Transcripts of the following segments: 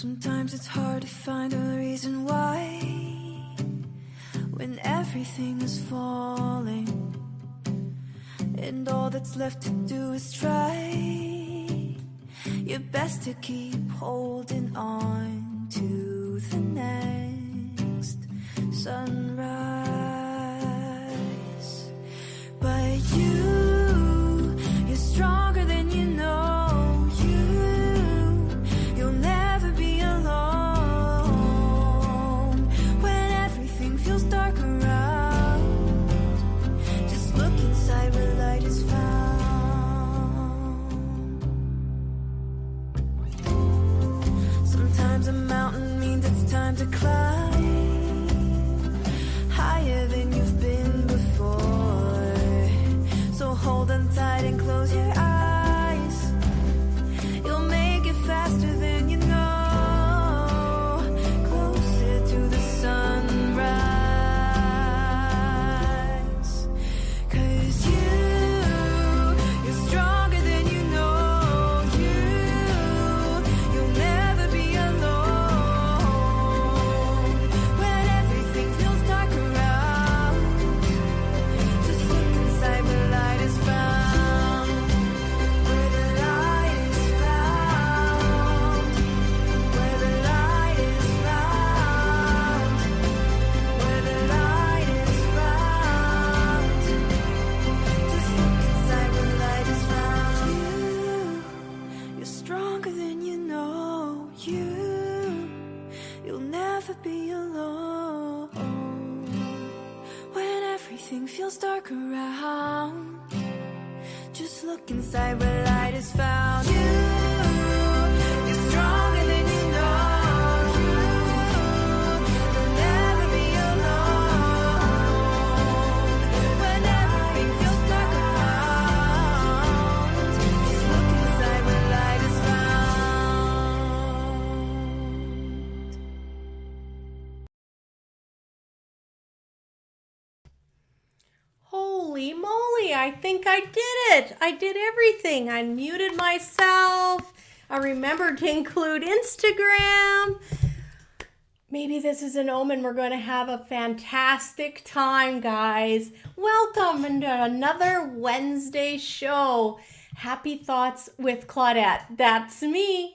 Sometimes it's hard to find a reason why, when everything is falling and all that's left to do is try your best to keep holding on to the next sunrise. But you're stronger than you know. You'll never be alone when everything feels dark around. Just look inside where light is found. Sometimes a mountain means it's time to climb higher than you've been before. So hold on tight and close your eyes. You'll make it faster than you know, closer to the sunrise. 'Cause you're stronger than you know. You'll never be alone when everything feels dark around. Just look inside where light is found. Where the light is found. Where the light is found. Where the light is found. Just look inside where light is found. You're stronger than you know. You'll never be alone when everything feels dark around. Just look inside where light is found. You're stronger than you know. You'll never be alone when everything feels dark around. Just look inside where light is found. Holy moly, I think I did it. I did everything. I muted myself. I remembered to include Instagram. Maybe this is an omen. We're going to have a fantastic time, guys. Welcome to another Wednesday show. Happy Thoughts with Claudette. That's me.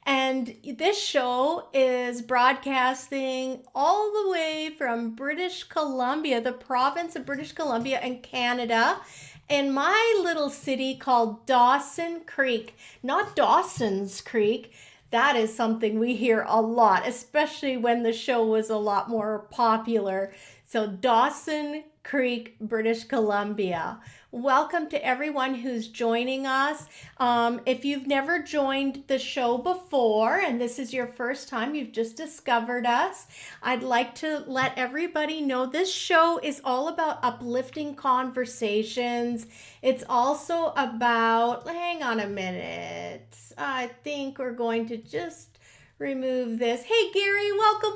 And this show is broadcasting all the way from British Columbia, the province of British Columbia in Canada, in my little city called Dawson Creek. Not Dawson's Creek. That is something we hear a lot, especially when the show was a lot more popular. So Dawson Creek, British Columbia. Welcome to everyone who's joining us. If you've never joined the show before and this is your first time, you've just discovered us, I'd like to let everybody know this show is all about uplifting conversations. It's also about, hang on a minute, I think we're going to just remove this. Hey Gary, welcome.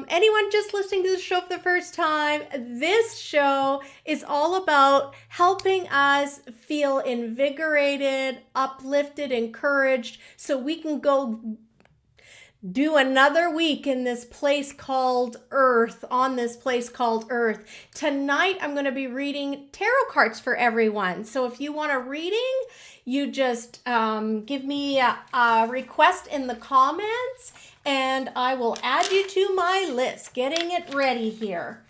Anyone just listening to the show for the first time, this show is all about helping us feel invigorated, uplifted, encouraged, so we can go do another week in this place called Earth, on this place called Earth. Tonight, I'm going to be reading tarot cards for everyone. So if you want a reading, you just give me a request in the comments, and I will add you to my list. Getting it ready here.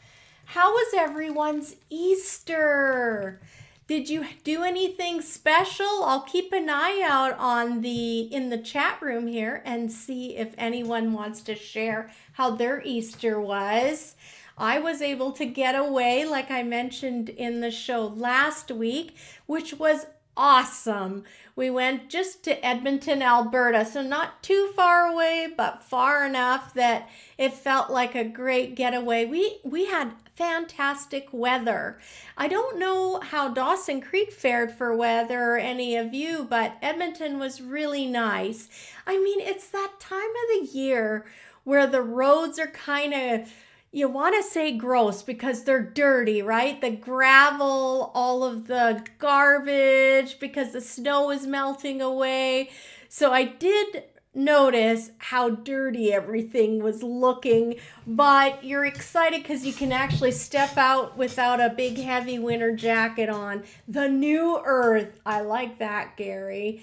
How was everyone's Easter? Did you do anything special? I'll keep an eye out in the chat room here and see if anyone wants to share how their Easter was. I was able to get away, like I mentioned in the show last week, which was awesome. We went just to Edmonton, Alberta, so not too far away, but far enough that it felt like a great getaway. We had fantastic weather. I don't know how Dawson Creek fared for weather, or any of you, but Edmonton was really nice. I mean, it's that time of the year where the roads are kind of, you want to say gross because they're dirty, right? The gravel, all of the garbage because the snow is melting away. So I did notice how dirty everything was looking, but you're excited because you can actually step out without a big heavy winter jacket on. The new earth. I like that, Gary.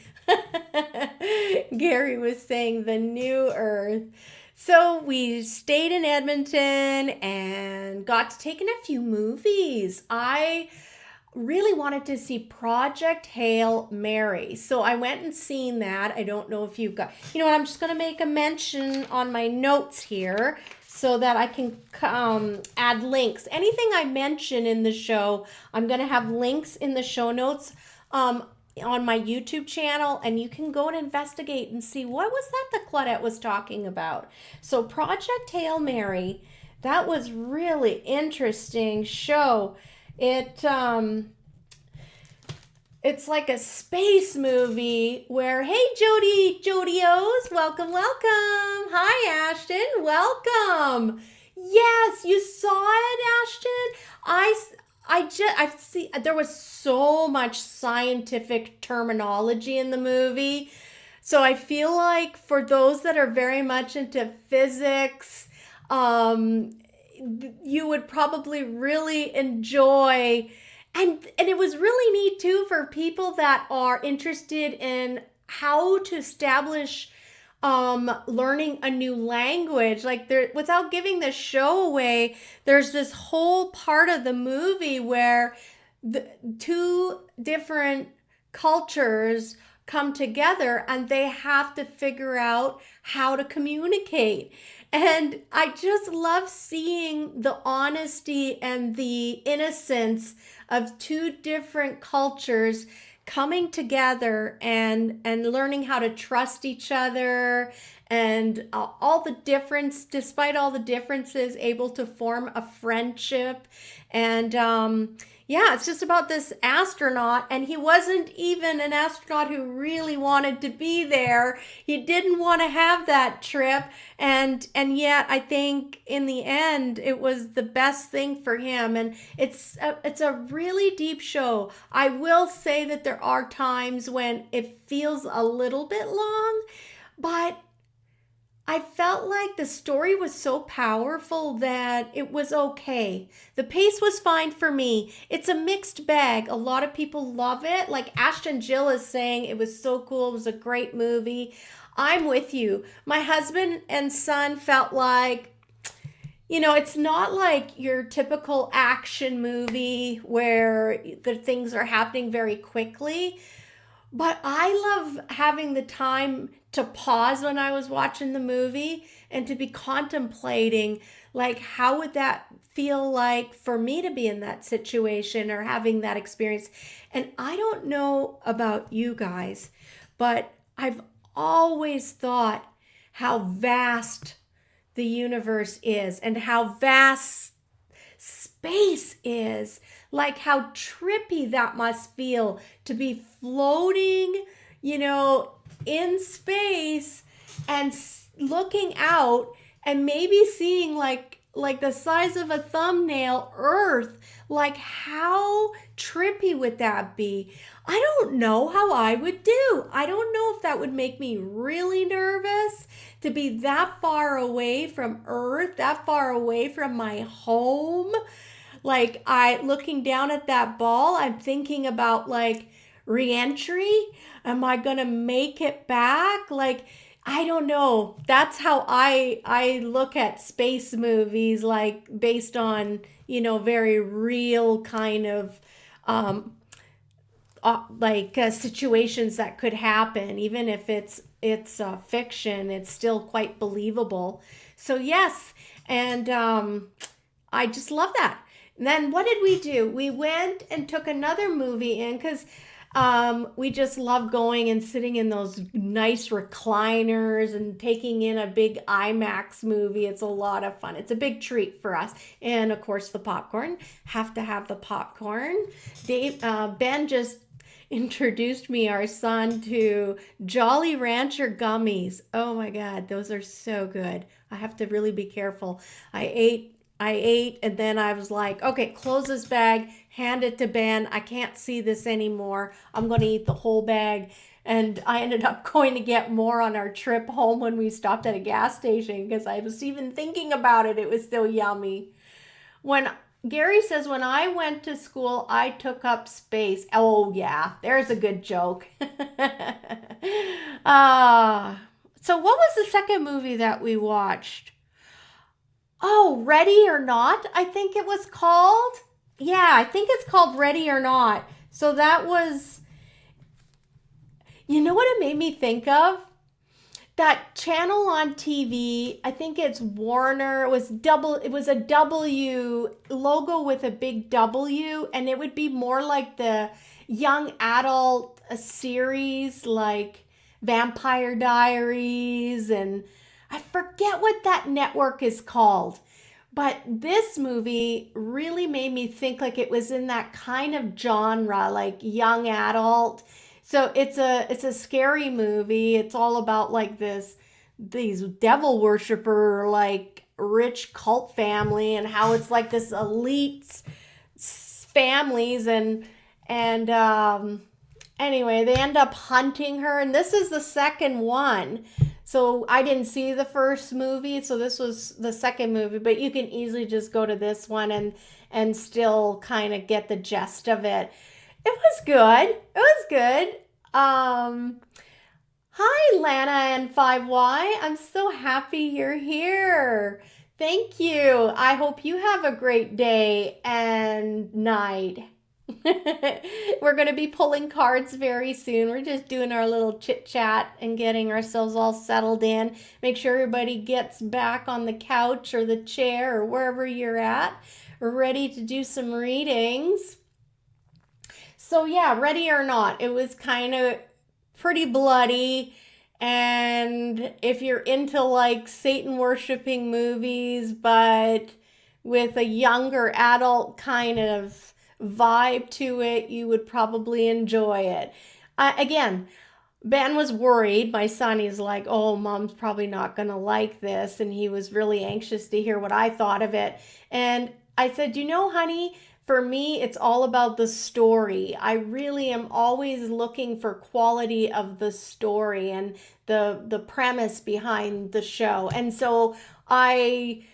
Gary was saying the new earth. So we stayed in Edmonton and got to take in a few movies. I really wanted to see Project Hail Mary. So I went and seen that. I don't know if you've got, you know what, I'm just going to make a mention on my notes here so that I can add links. Anything I mention in the show, I'm going to have links in the show notes on my YouTube channel, and you can go and investigate and see what was that Claudette was talking about. So Project Hail Mary, that was really interesting show. It's like a space movie where, hey Jody-Os, welcome. Hi Ashton, welcome. Yes, you saw it, Ashton. I see there was so much scientific terminology in the movie. So I feel like for those that are very much into physics, you would probably really enjoy, and it was really neat too for people that are interested in how to establish learning a new language. Like, there, without giving the show away, there's this whole part of the movie where the two different cultures come together and they have to figure out how to communicate. And I just love seeing the honesty and the innocence of two different cultures coming together and learning how to trust each other, and all the difference, despite all the differences, able to form a friendship. And yeah, it's just about this astronaut, and he wasn't even an astronaut who really wanted to be there. He didn't want to have that trip, and yet I think in the end it was the best thing for him. And it's a really deep show. I will say that there are times when it feels a little bit long, but I felt like the story was so powerful that it was okay. The pace was fine for me. It's a mixed bag. A lot of people love it. Like Ashton Jill is saying, it was so cool. It was a great movie. I'm with you. My husband and son felt like, you know, it's not like your typical action movie where the things are happening very quickly. But I love having the time to pause when I was watching the movie and to be contemplating, like, how would that feel like for me to be in that situation or having that experience. And I don't know about you guys, but I've always thought how vast the universe is and how vast space is. Like, how trippy that must feel to be floating, you know, in space and looking out and maybe seeing like the size of a thumbnail Earth. Like, how trippy would that be? I don't know how I would do. I don't know if that would make me really nervous to be that far away from Earth, that far away from my home. Like, looking down at that ball, I'm thinking about like re-entry. Am I gonna make it back? Like, I don't know. That's how I look at space movies, like based on, you know, very real kind of situations that could happen. Even if it's fiction, it's still quite believable. So yes, and I just love that. And then what did we do? We went and took another movie in because we just love going and sitting in those nice recliners and taking in a big IMAX movie. It's a lot of fun. It's a big treat for us. And of course, the popcorn. Have to have the popcorn. Ben just introduced me, our son, to Jolly Rancher gummies. Oh my God, those are so good. I have to really be careful. I ate, and then I was like, okay, close this bag, hand it to Ben. I can't see this anymore. I'm going to eat the whole bag. And I ended up going to get more on our trip home when we stopped at a gas station because I was even thinking about it. It was so yummy. When Gary says, when I went to school, I took up space. Oh, yeah, there's a good joke. So what was the second movie that we watched? Oh, Ready or Not, I think it was called. Yeah, I think it's called Ready or Not. So that was, you know what it made me think of? That channel on TV, I think it's Warner. It was a W logo with a big W, and it would be more like the young adult series like Vampire Diaries, and I forget what that network is called. But this movie really made me think like it was in that kind of genre, like young adult. So it's a scary movie. It's all about like these devil worshiper like rich cult family and how it's like this elite families and anyway, they end up hunting her, and this is the second one. So I didn't see the first movie, so this was the second movie, but you can easily just go to this one and still kind of get the gist of it. It was good. It was good. Hi Lana and 5Y. I'm so happy you're here. Thank you. I hope you have a great day and night. We're going to be pulling cards very soon. We're just doing our little chit chat and getting ourselves all settled in. Make sure everybody gets back on the couch or the chair or wherever you're at. We're ready to do some readings. So yeah, Ready or Not, it was kind of pretty bloody. And if you're into like Satan worshiping movies, but with a younger adult kind of vibe to it, you would probably enjoy it. Again, Ben was worried. My son, he's like, oh, mom's probably not going to like this. And he was really anxious to hear what I thought of it. And I said, you know, honey, for me, it's all about the story. I really am always looking for quality of the story and the premise behind the show. And so I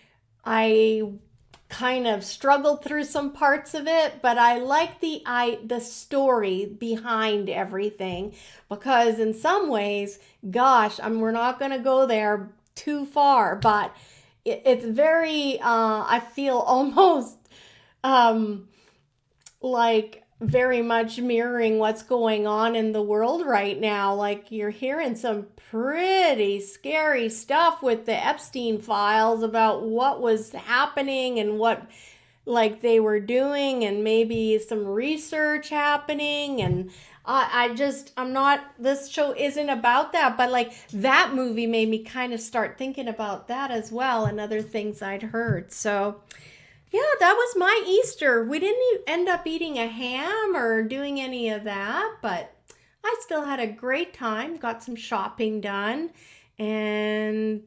kind of struggled through some parts of it, but I like the story behind everything, because in some ways, gosh, we're not going to go there too far, but it's very I feel almost like very much mirroring what's going on in the world right now. Like you're hearing some pretty scary stuff with the Epstein files about what was happening and what like they were doing, and maybe some research happening. And I'm not, this show isn't about that, but like that movie made me kind of start thinking about that as well and other things I'd heard. So yeah, that was my Easter. We didn't end up eating a ham or doing any of that, but I still had a great time. Got some shopping done, and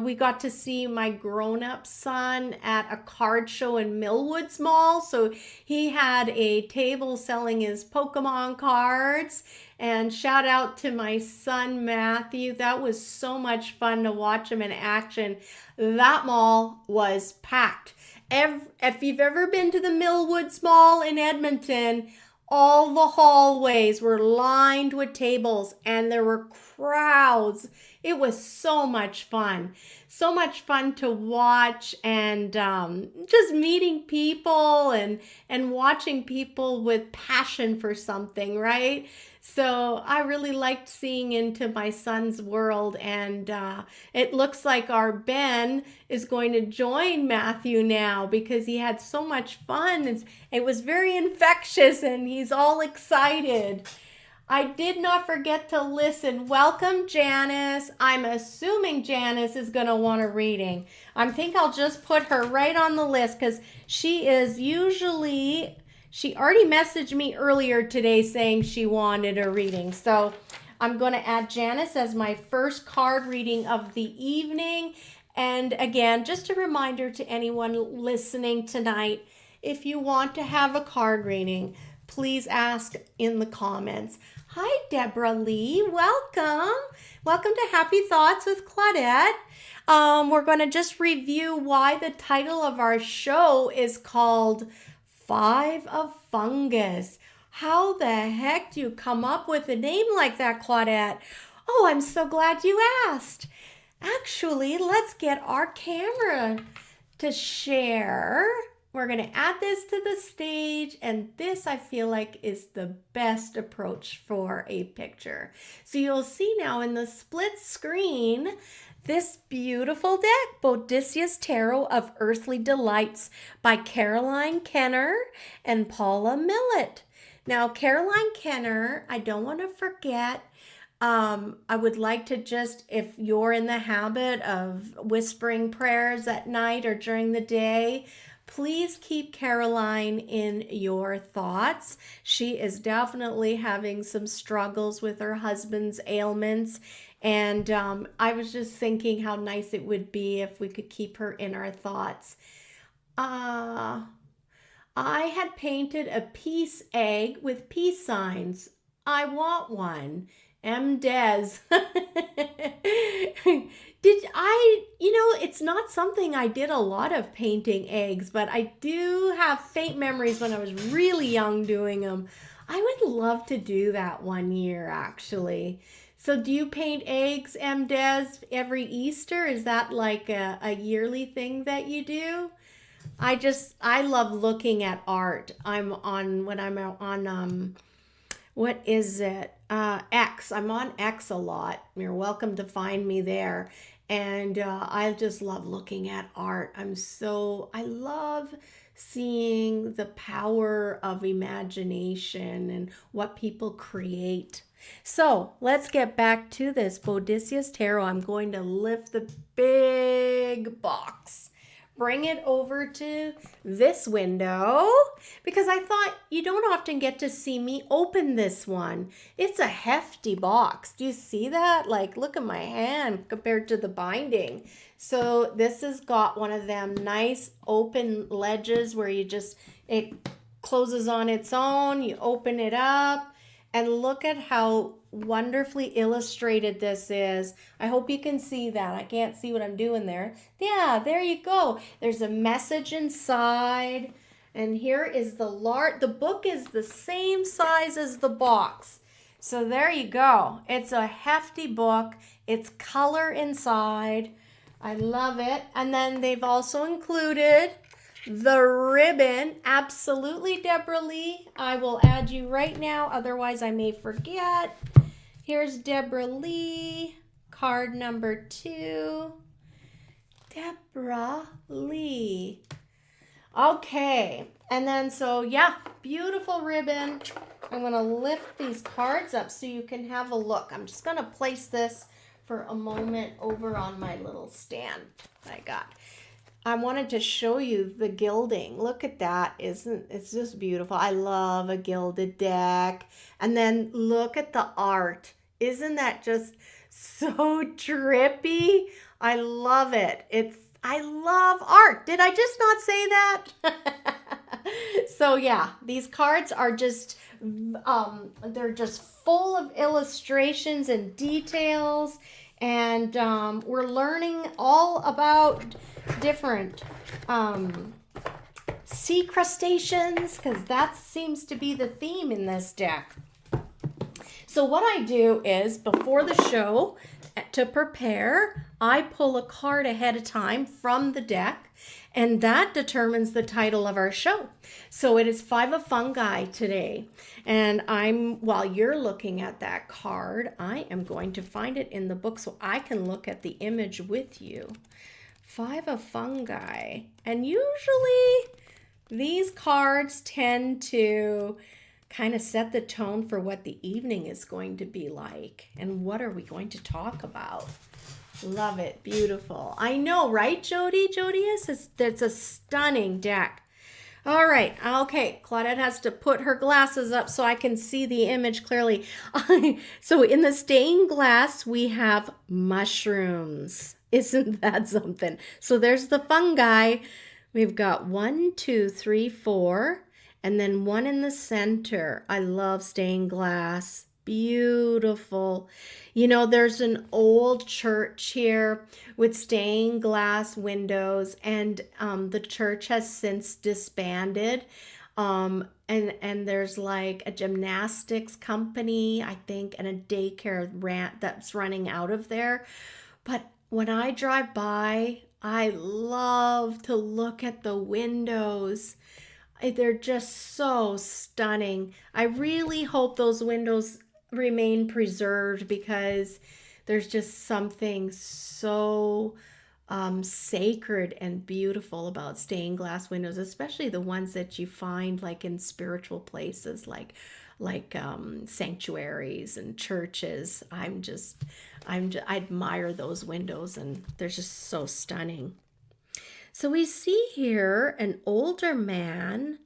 we got to see my grown-up son at a card show in Millwoods Mall. So he had a table selling his Pokemon cards, and shout out to my son Matthew. That was so much fun to watch him in action. That mall was packed. If you've ever been to the Millwoods Mall in Edmonton, all the hallways were lined with tables and there were crowds. It was so much fun. So much fun to watch, and just meeting people and watching people with passion for something, right? So I really liked seeing into my son's world, and it looks like our Ben is going to join Matthew now because he had so much fun. It was very infectious and he's all excited. I did not forget to listen. Welcome, Janice. I'm assuming Janice is going to want a reading. I think I'll just put her right on the list because she already messaged me earlier today saying she wanted a reading. So I'm going to add Janice as my first card reading of the evening. And again, just a reminder to anyone listening tonight, if you want to have a card reading, please ask in the comments. Hi, Deborah Lee. Welcome. Welcome to Happy Thoughts with Claudette. We're going to just review why the title of our show is called Five of Fungus. How the heck do you come up with a name like that, Claudette? Oh, I'm so glad you asked. Actually, let's get our camera to share. We're going to add this to the stage, and this I feel like is the best approach for a picture. So you'll see now in the split screen this beautiful deck, Bodicia's Tarot of Earthly Delights by Caroline Kenner and Paula Millett. Now, Caroline Kenner, I don't want to forget, I would like to just, if you're in the habit of whispering prayers at night or during the day, please keep Caroline in your thoughts. She is definitely having some struggles with her husband's ailments. And I was just thinking how nice it would be if we could keep her in our thoughts. I had painted a peace egg with peace signs. I want one. M. Des. It's not something I did a lot of painting eggs, but I do have faint memories when I was really young doing them. I would love to do that one year, actually. So do you paint eggs, M. Des, every Easter? Is that like a yearly thing that you do? I love looking at art. What is it? X. I'm on X a lot. You're welcome to find me there. And I just love looking at art. I love seeing the power of imagination and what people create. So let's get back to this Bodicia's Tarot. I'm going to lift the big box, bring it over to this window, because I thought you don't often get to see me open this one. It's a hefty box. Do you see that? Like, look at my hand compared to the binding. So this has got one of them nice open ledges where it closes on its own. You open it up. And look at how wonderfully illustrated this is. I hope you can see that. I can't see what I'm doing there. Yeah, there you go. There's a message inside. And here is the book is the same size as the box. So there you go. It's a hefty book. It's color inside. I love it. And then they've also included the ribbon. Absolutely, Deborah Lee. I will add you right now, otherwise I may forget. Here's Deborah Lee, card number 2. Deborah Lee. Okay, and then beautiful ribbon. I'm going to lift these cards up so you can have a look. I'm just going to place this for a moment over on my little stand I got. I wanted to show you the gilding. Look at that. It's just beautiful. I love a gilded deck. And then look at the art. Isn't that just so trippy? I love it. I love art. Did I just not say that? So yeah, these cards are just they're just full of illustrations and details, and we're learning all about different sea crustaceans, because that seems to be the theme in this deck. So what I do is, before the show, to prepare, I pull a card ahead of time from the deck, and that determines the title of our show. So it is Five of Fungi today. And while you're looking at that card, I am going to find it in the book so I can look at the image with you. Five of Fungi. And usually these cards tend to kind of set the tone for what the evening is going to be like. And what are we going to talk about? Love it. Beautiful. I know, right, Jody? It's a stunning deck. All right. Okay. Claudette has to put her glasses up so I can see the image clearly. So in the stained glass, we have mushrooms. Isn't that something? So there's the fungi. We've got 1, 2, 3, 4, and then one in the center. I love stained glass. beautiful. You know, there's an old church here with stained glass windows, and the church has since disbanded. And there's like a gymnastics company, I think, and a daycare rant that's running out of there. But when I drive by, I love to look at the windows. They're just so stunning. I really hope those windows remain preserved because there's just something so sacred and beautiful about stained glass windows, especially the ones that you find like in spiritual places, like sanctuaries and churches. I admire those windows, and they're just so stunning. So we see here an older man.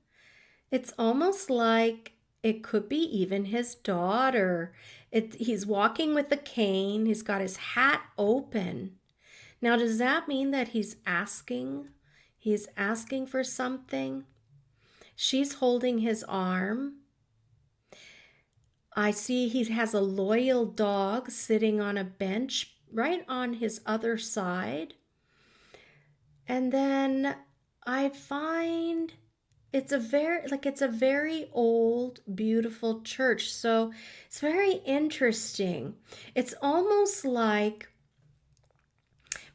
It's almost like it could be even his daughter. He's walking with a cane. He's got his hat open. Now, does that mean that he's asking? He's asking for something? She's holding his arm. I see he has a loyal dog sitting on a bench right on his other side. And then I find it's a very old, beautiful church. So it's very interesting. It's almost like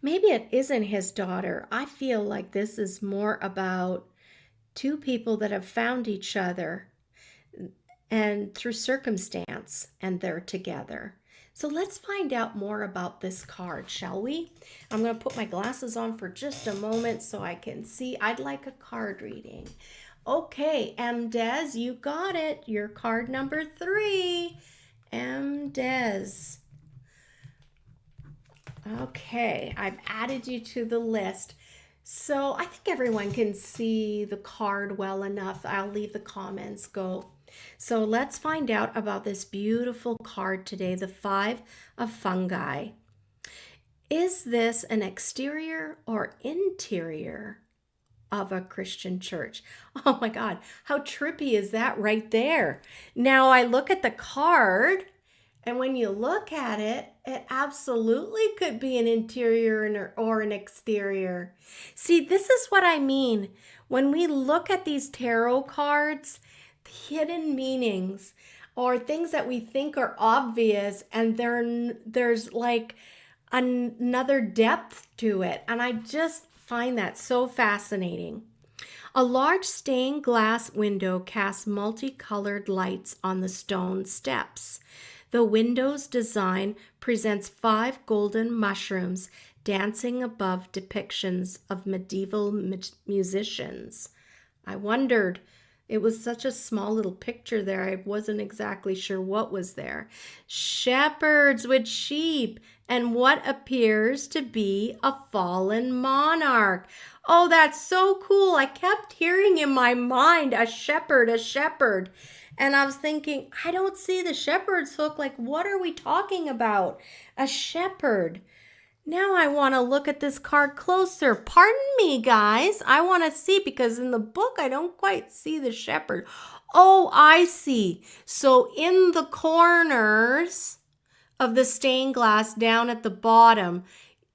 maybe it isn't his daughter. I feel like this is more about two people that have found each other and through circumstance, and they're together. So let's find out more about this card, shall we? I'm going to put my glasses on for just a moment so I can see. I'd like a card reading. Okay, M. Des, you got it. Your card number 3. M. Des. Okay, I've added you to the list. So I think everyone can see the card well enough. I'll leave the comments go. So let's find out about this beautiful card today, the 5 of Fungi. Is this an exterior or interior of a Christian church? Oh my God, how trippy is that right there? Now I look at the card, and when you look at it, it absolutely could be an interior or an exterior. See, this is what I mean. When we look at these tarot cards, hidden meanings or things that we think are obvious, and there's like another depth to it. And I just find that so fascinating. A large stained glass window casts multicolored lights on the stone steps. The window's design presents 5 golden mushrooms dancing above depictions of medieval musicians. I wondered, it was such a small little picture there. I wasn't exactly sure what was there. Shepherds with sheep and what appears to be a fallen monarch. Oh, that's so cool. I kept hearing in my mind, a shepherd, a shepherd. And I was thinking, I don't see the shepherd's hook. Like, what are we talking about? A shepherd. Now I want to look at this card closer. Pardon me, guys. I want to see, because in the book I don't quite see the shepherd. Oh, I see. So in the corners of the stained glass down at the bottom,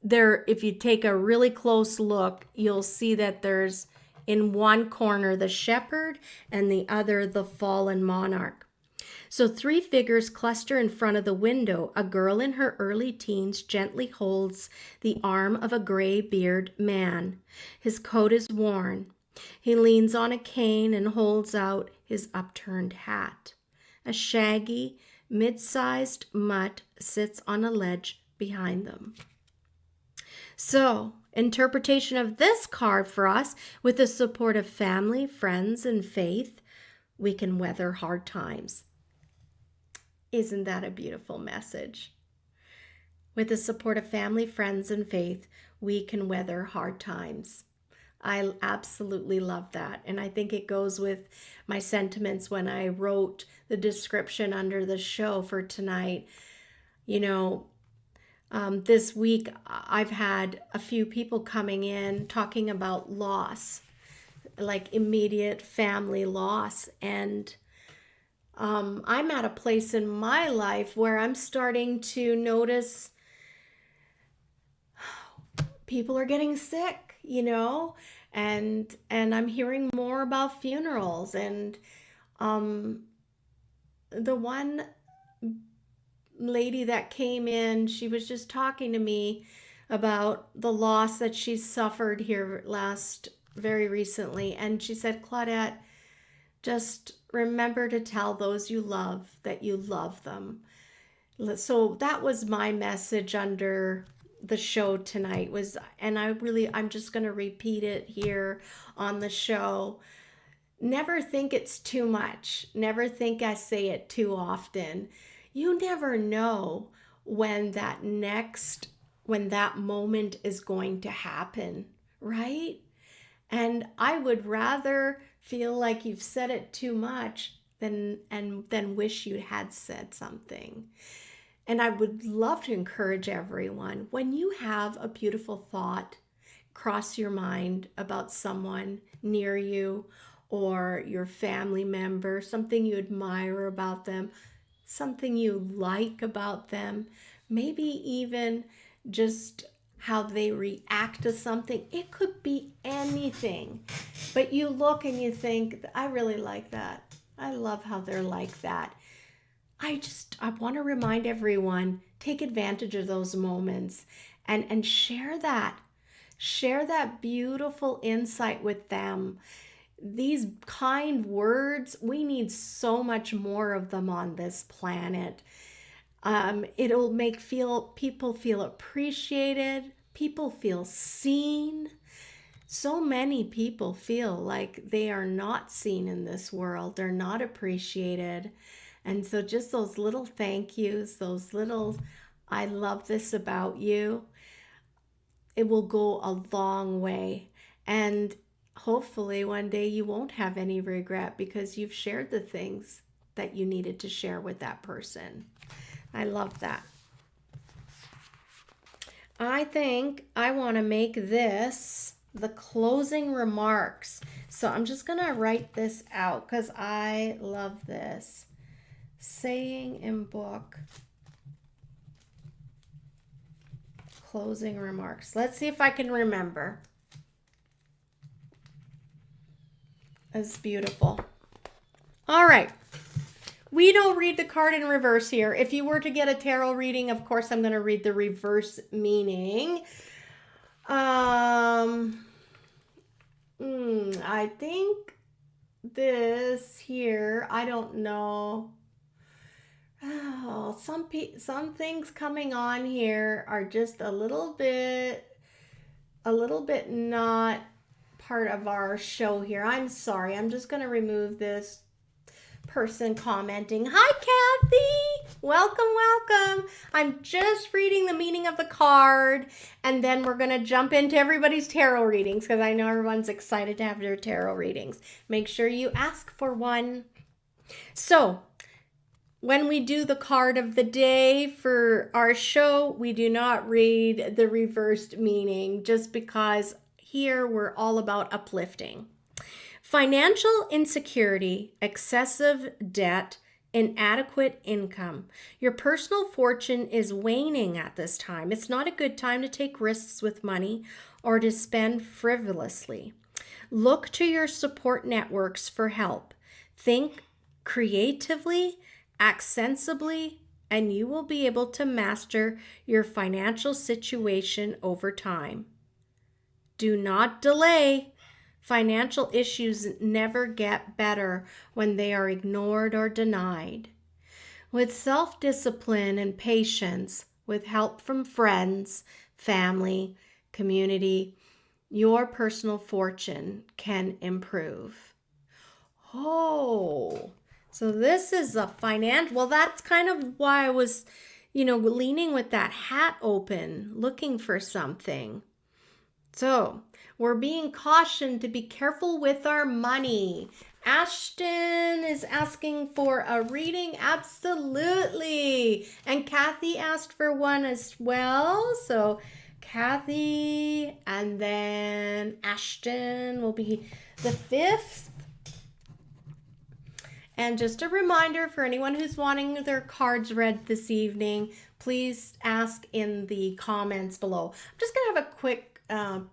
there, if you take a really close look, you'll see that there's in one corner the shepherd and the other the fallen monarch. So 3 figures cluster in front of the window. A girl in her early teens gently holds the arm of a gray-bearded man. His coat is worn. He leans on a cane and holds out his upturned hat. A shaggy, mid-sized mutt sits on a ledge behind them. So, interpretation of this card for us: with the support of family, friends, and faith, we can weather hard times. Isn't that a beautiful message? With the support of family, friends, and faith, we can weather hard times. I absolutely love that. And I think it goes with my sentiments when I wrote the description under the show for tonight. You know, this week I've had a few people coming in talking about loss, like immediate family loss. And I'm at a place in my life where I'm starting to notice people are getting sick, and I'm hearing more about funerals. And the one lady that came in, she was just talking to me about the loss that she suffered here very recently. And she said, Claudette, just remember to tell those you love that you love them. So that was my message under the show tonight and I'm just going to repeat it here on the show. Never think it's too much. Never think I say it too often. You never know when that moment is going to happen, right? And I would rather feel like you've said it too much than wish you had said something. And I would love to encourage everyone, when you have a beautiful thought cross your mind about someone near you or your family member, something you admire about them, something you like about them, maybe even just how they react to something. It could be anything, but you look and you think, I really like that. I love how they're like that. I want to remind everyone, take advantage of those moments and share that. Share that beautiful insight with them. These kind words, we need so much more of them on this planet. It'll make people feel appreciated. People feel seen. So many people feel like they are not seen in this world. They're not appreciated. And so just those little thank yous, those little, I love this about you, it will go a long way. And hopefully one day you won't have any regret because you've shared the things that you needed to share with that person. I love that. I think I want to make this the closing remarks. So I'm just going to write this out because I love this. Saying in book, closing remarks. Let's see if I can remember. That's beautiful. All right. We don't read the card in reverse here. If you were to get a tarot reading, of course, I'm going to read the reverse meaning. I think this here, I don't know. Oh, some things coming on here are just a little bit not part of our show here. I'm sorry. I'm just going to remove this person commenting. Hi, Kathy. Welcome. I'm just reading the meaning of the card, and then we're going to jump into everybody's tarot readings because I know everyone's excited to have their tarot readings. Make sure you ask for one. So, when we do the card of the day for our show, we do not read the reversed meaning just because here we're all about uplifting. Financial insecurity, excessive debt, inadequate income. Your personal fortune is waning at this time. It's not a good time to take risks with money or to spend frivolously. Look to your support networks for help. Think creatively, act sensibly, and you will be able to master your financial situation over time. Do not delay. Financial issues never get better when they are ignored or denied. With self-discipline and patience, with help from friends, family, community, your personal fortune can improve. Oh, so this is a well, that's kind of why I was, leaning with that hat open, looking for something. So we're being cautioned to be careful with our money. Ashton is asking for a reading. Absolutely. And Kathy asked for one as well. So Kathy and then Ashton will be the 5th. And just a reminder for anyone who's wanting their cards read this evening, please ask in the comments below. I'm just going to have a quick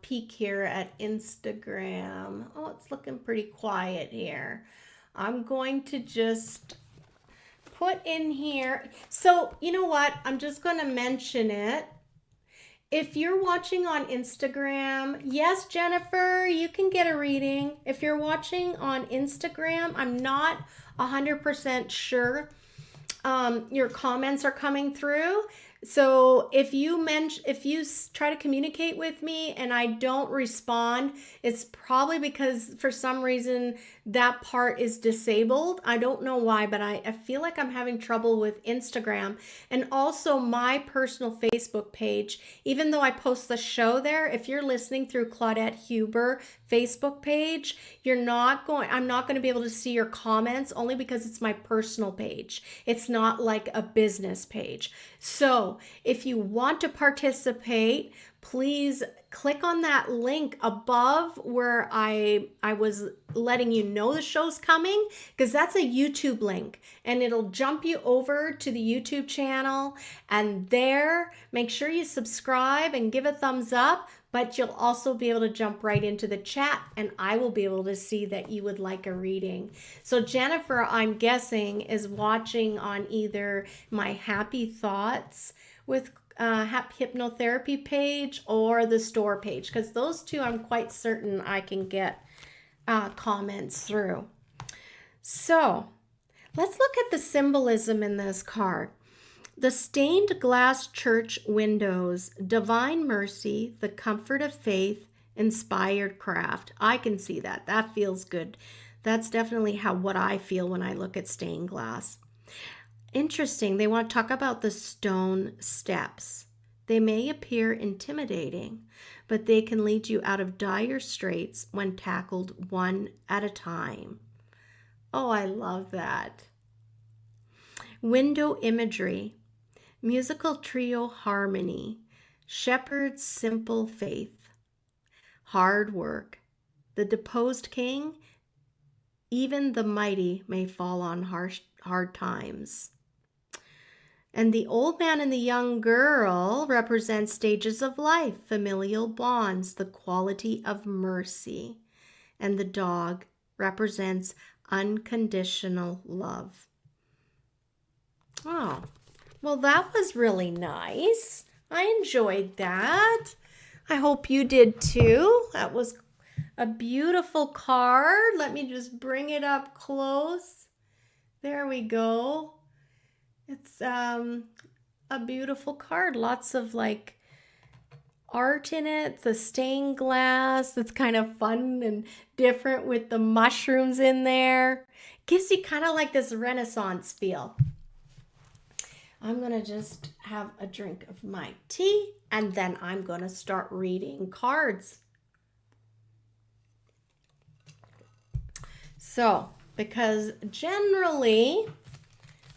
peek here at Instagram. Oh, it's looking pretty quiet here. I'm going to just put in here. So, you know what? I'm just going to mention it. If you're watching on Instagram, yes, Jennifer, you can get a reading. If you're watching on Instagram, I'm not 100% sure your comments are coming through. So if you try to communicate with me and I don't respond, it's probably because for some reason that part is disabled. I don't know why, but I feel like I'm having trouble with Instagram and also my personal Facebook page. Even though I post the show there, if you're listening through Claudette Huber Facebook page, I'm not going to be able to see your comments only because it's my personal page. It's not like a business page. So if you want to participate, please click on that link above where I was letting you know the show's coming, because that's a YouTube link and it'll jump you over to the YouTube channel, and there make sure you subscribe and give a thumbs up, but you'll also be able to jump right into the chat and I will be able to see that you would like a reading. So Jennifer, I'm guessing, is watching on either my Happy Thoughts with hypnotherapy page or the store page, because those two I'm quite certain I can get comments through. So let's look at the symbolism in this card. The stained glass church windows, divine mercy, the comfort of faith, inspired craft. I can see that. That feels good. That's definitely what I feel when I look at stained glass. Interesting. They want to talk about the stone steps. They may appear intimidating, but they can lead you out of dire straits when tackled one at a time. Oh, I love that. Window imagery, musical trio harmony, shepherd's simple faith, hard work. The deposed king, even the mighty may fall on hard times. And the old man and the young girl represent stages of life, familial bonds, the quality of mercy. And the dog represents unconditional love. Oh, well, that was really nice. I enjoyed that. I hope you did too. That was a beautiful card. Let me just bring it up close. There we go. It's a beautiful card. Lots of like art in it. The stained glass. It's kind of fun and different with the mushrooms in there. Gives you kind of like this Renaissance feel. I'm going to just have a drink of my tea and then I'm going to start reading cards. So, because generally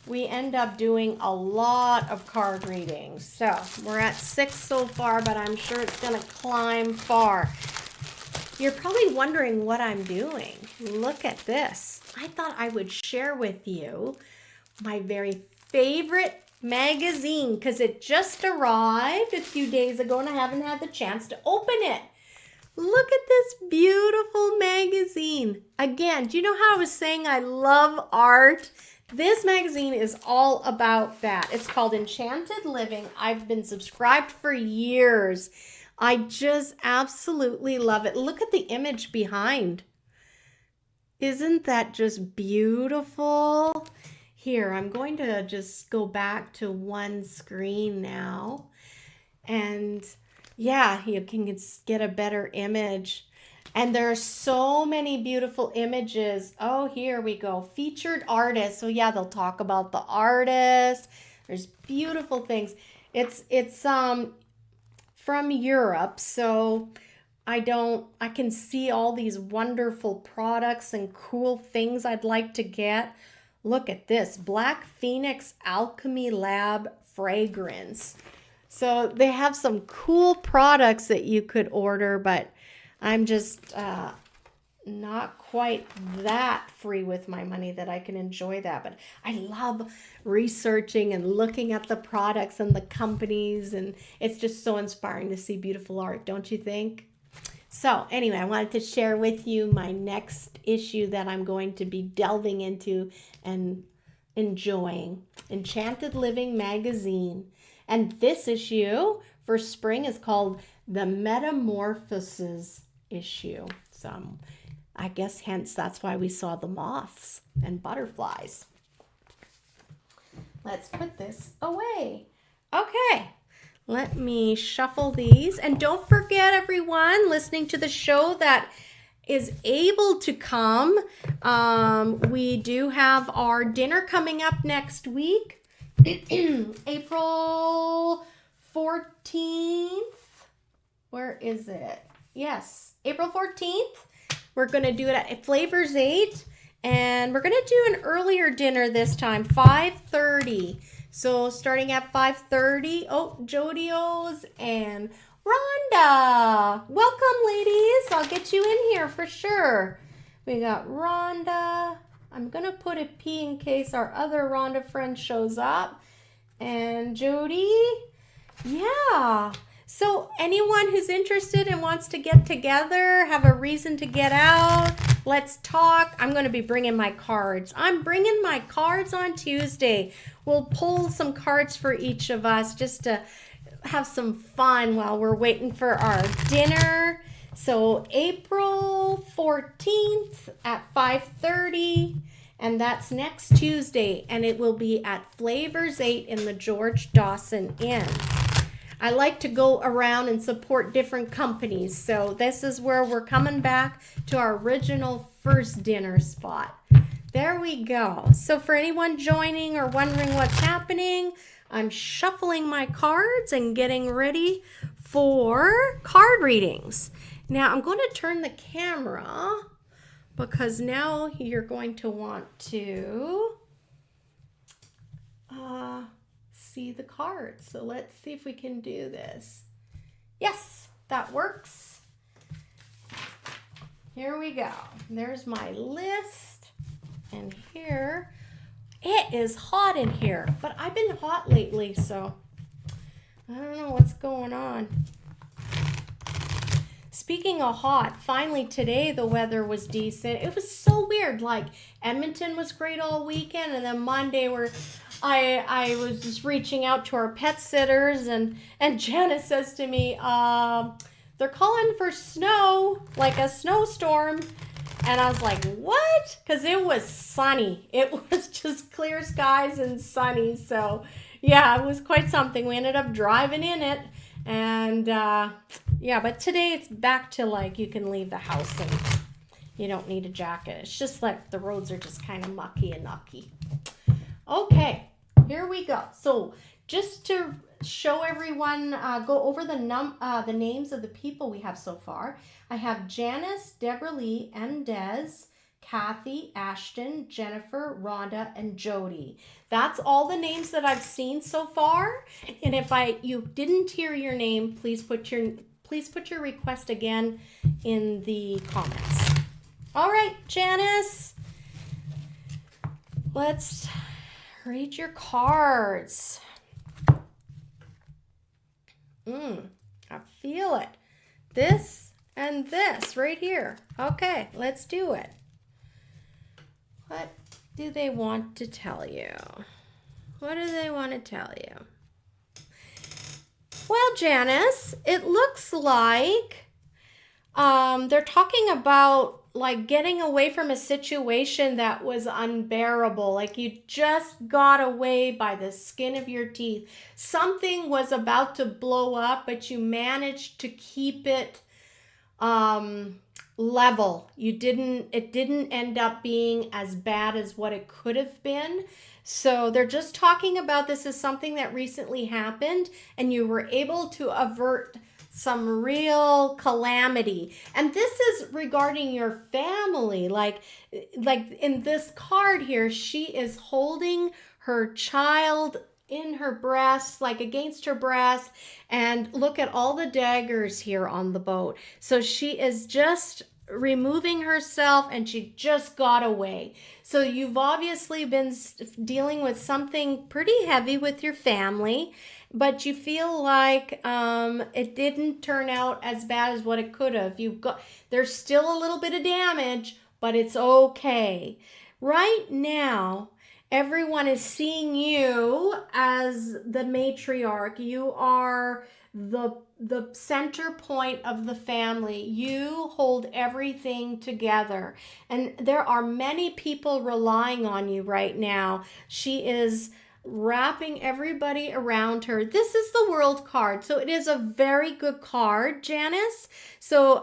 we end up doing a lot of card readings. So we're at 6 so far, but I'm sure it's going to climb far. You're probably wondering what I'm doing. Look at this. I thought I would share with you my very favorite magazine because it just arrived a few days ago and I haven't had the chance to open it. Look at this beautiful magazine. Again, do you know how I was saying I love art? This magazine is all about that. It's called Enchanted Living. I've been subscribed for years. I just absolutely love it. Look at the image behind. Isn't that just beautiful? Here, I'm going to just go back to one screen now. And yeah, you can get a better image. And there are so many beautiful images. Oh, here we go. Featured artists. So yeah, they'll talk about the artist. There's beautiful things. It's from Europe, so I can see all these wonderful products and cool things I'd like to get. Look at this, Black Phoenix Alchemy Lab fragrance. So they have some cool products that you could order, but I'm just not not quite that free with my money that I can enjoy that, but I love researching and looking at the products and the companies, and it's just so inspiring to see beautiful art, don't you think? So anyway, I wanted to share with you my next issue that I'm going to be delving into and enjoying, Enchanted Living magazine. And this issue for spring is called the Metamorphoses issue. So I guess hence that's why we saw the moths and butterflies. Let's put this away. Okay, let me shuffle these. And don't forget, everyone listening to the show that is able to come. We do have our dinner coming up next week, April 14th. Where is it? Yes, April 14th. We're going to do it at Flavors 8. And we're going to do an earlier dinner this time, 5:30. So starting at 5:30. Oh, Jodio's and Rhonda. Welcome, ladies. I'll get you in here for sure. We got Rhonda. I'm going to put a P in case our other Rhonda friend shows up. And Jody. Yeah. So anyone who's interested and wants to get together, have a reason to get out, let's talk. I'm going to be bringing my cards. I'm bringing my cards on Tuesday. We'll pull some cards for each of us just to have some fun while we're waiting for our dinner. So April 14th at 5:30, and that's next Tuesday, and it will be at Flavors 8 in the George Dawson Inn. I like to go around and support different companies, so this is where we're coming back to our original first dinner spot. There we go. So for anyone joining or wondering what's happening, I'm shuffling my cards and getting ready for card readings. Now I'm going to turn the camera because now you're going to want to see the cards. So let's see if we can do this. Yes, that works. Here we go. There's my list. And here, it is hot in here. But I've been hot lately, so I don't know what's going on. Speaking of hot, finally today the weather was decent. It was so weird. Like Edmonton was great all weekend, and then Monday I was just reaching out to our pet sitters, and Janice says to me, they're calling for snow, like a snowstorm. And I was like, what? Because it was sunny. It was just clear skies and sunny. So yeah, it was quite something. We ended up driving in it. And yeah, but today it's back to like you can leave the house and you don't need a jacket. It's just like the roads are just kind of mucky and nucky. Okay, here we go. So just to show everyone, go over the names of the people we have so far. I have Janice, Deborah Lee, and Des, Kathy, Ashton, Jennifer, Rhonda, and Jody. That's all the names that I've seen so far. And if you didn't hear your name, please put your request again in the comments. All right, Janice, let's read your cards. I feel it. This and this right here. Okay, let's do it. What do they want to tell you? What do they want to tell you? Well, Janice, it looks like they're talking about like getting away from a situation that was unbearable. Like you just got away by the skin of your teeth. Something was about to blow up, but you managed to keep it level. It didn't end up being as bad as what it could have been. So they're just talking about this as something that recently happened and you were able to avert some real calamity. And this is regarding your family. Like in this card here, she is holding her child in her breast, like against her breast, and look at all the daggers here on the boat. So she is just removing herself and she just got away. So you've obviously been dealing with something pretty heavy with your family, but you feel like it didn't turn out as bad as what it could have. There's still a little bit of damage, but it's okay. Right now, everyone is seeing you as the matriarch. You are the center point of the family. You hold everything together. And there are many people relying on you right now. She is wrapping everybody around her. This is the World card. So it is a very good card, Janice. So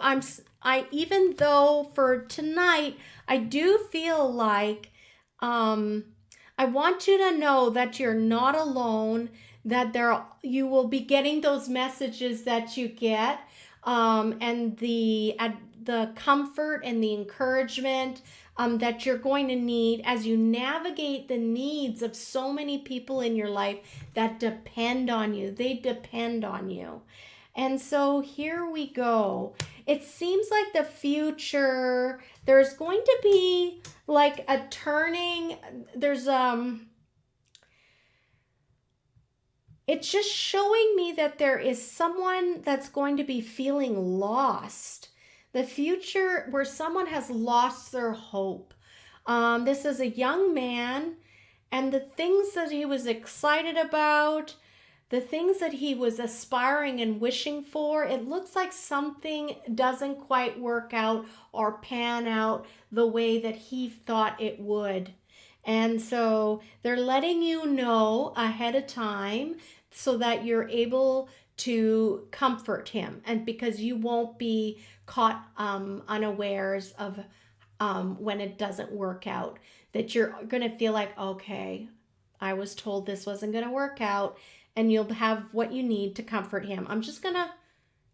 I even though for tonight, I do feel like I want you to know that you're not alone, that you will be getting those messages that you get, and the comfort and the encouragement that you're going to need as you navigate the needs of so many people in your life that depend on you. They depend on you. And so here we go. It seems like the future, there's going to be like a turning, it's just showing me that there is someone that's going to be feeling lost. The future where someone has lost their hope. This is a young man, and the things that he was excited about, the things that he was aspiring and wishing for, it looks like something doesn't quite work out or pan out the way that he thought it would. And so they're letting you know ahead of time so that you're able to comfort him, and because you won't be caught unawares of when it doesn't work out, that you're going to feel like, okay, I was told this wasn't going to work out, and you'll have what you need to comfort him. I'm just going to,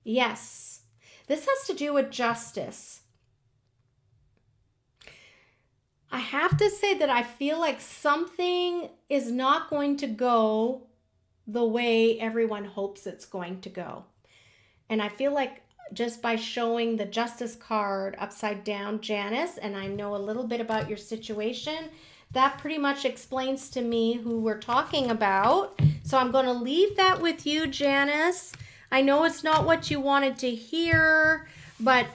yes. This has to do with justice. I have to say that I feel like something is not going to go the way everyone hopes it's going to go. And I feel like just by showing the justice card upside down, Janice, and I know a little bit about your situation, that pretty much explains to me who we're talking about. So I'm going to leave that with you, Janice. I know it's not what you wanted to hear, but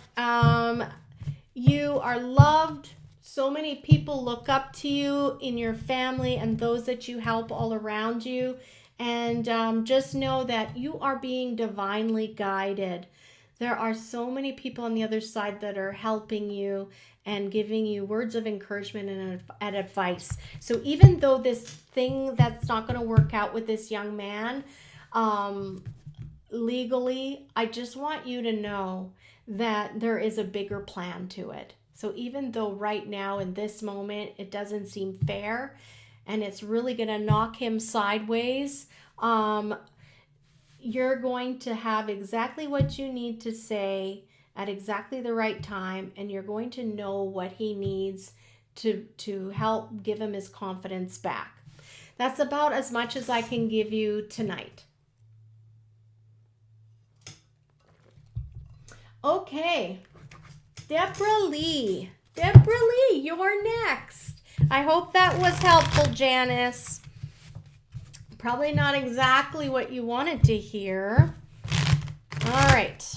you are loved. So many people look up to you in your family and those that you help all around you. And just know that you are being divinely guided. There are so many people on the other side that are helping you and giving you words of encouragement and advice. So even though this thing that's not going to work out with this young man, legally, I just want you to know that there is a bigger plan to it. So even though right now in this moment it doesn't seem fair and it's really going to knock him sideways, you're going to have exactly what you need to say at exactly the right time, and you're going to know what he needs to help give him his confidence back. That's about as much as I can give you tonight. Okay, Deborah Lee. Deborah Lee, you're next. I hope that was helpful, Janice. Probably not exactly what you wanted to hear. All right.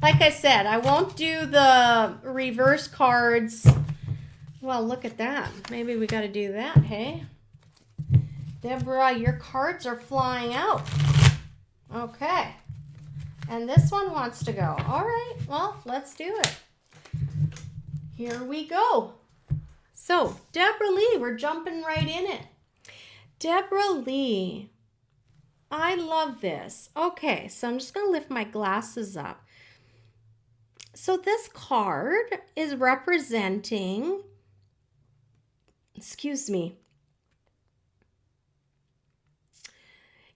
Like I said, I won't do the reverse cards. Well, look at that. Maybe we got to do that, hey? Deborah, your cards are flying out. Okay. And this one wants to go. All right. Well, let's do it. Here we go. So, Deborah Lee, we're jumping right in it. Deborah Lee, I love this. Okay, so I'm just going to lift my glasses up. So this card is representing, excuse me,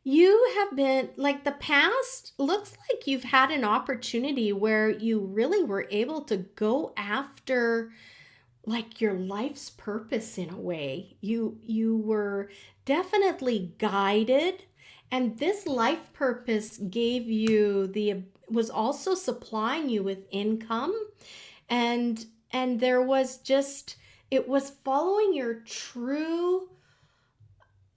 you have been, like the past, looks like you've had an opportunity where you really were able to go after like your life's purpose in a way. You were definitely guided, and this life purpose gave you was also supplying you with income, and there was just, it was following your true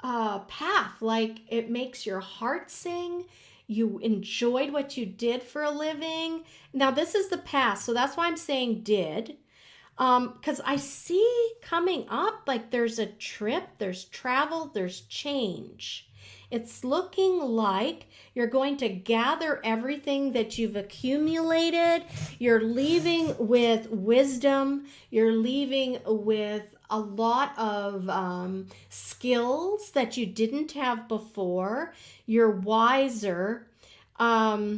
path. Like, it makes your heart sing. You enjoyed what you did for a living. Now, this is the past, so that's why I'm saying did. Because I see coming up, like, there's a trip, there's travel, there's change. It's looking like you're going to gather everything that you've accumulated. You're leaving with wisdom. You're leaving with a lot of skills that you didn't have before. You're wiser. But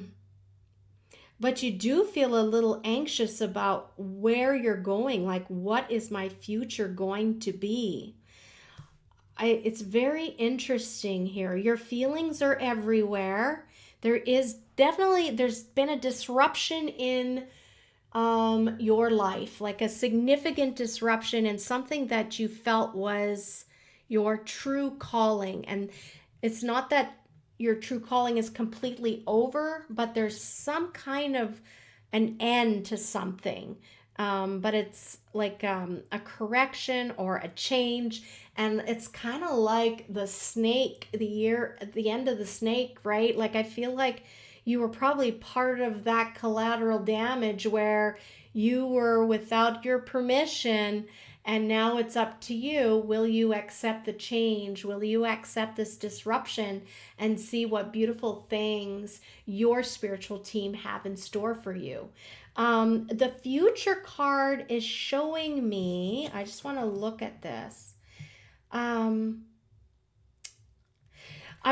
you do feel a little anxious about where you're going. Like, what is my future going to be? It's very interesting here. Your feelings are everywhere. There's been a disruption in your life, like a significant disruption in something that you felt was your true calling. And it's not that your true calling is completely over, but there's some kind of an end to something. But it's like a correction or a change. And it's kind of like the snake, at the end of the snake, right? Like, I feel like you were probably part of that collateral damage where you were without your permission, and now it's up to you. Will you accept the change? Will you accept this disruption and see what beautiful things your spiritual team have in store for you? The future card is showing me, I just want to look at this. I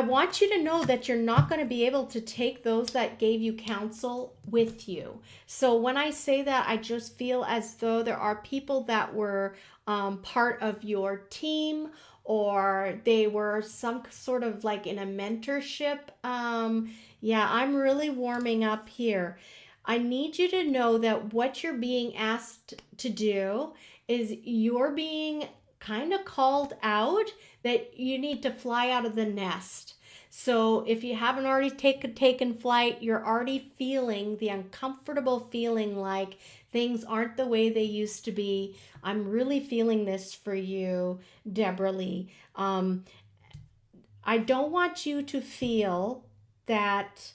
want you to know that you're not going to be able to take those that gave you counsel with you. So when I say that, I just feel as though there are people that were part of your team, or they were some sort of like in a mentorship. Yeah, I'm really warming up here. I need you to know that what you're being asked to do is you're being kind of called out, that you need to fly out of the nest. So if you haven't already taken flight, you're already feeling the uncomfortable feeling like things aren't the way they used to be. I'm really feeling this for you, Deborah Lee. I don't want you to feel that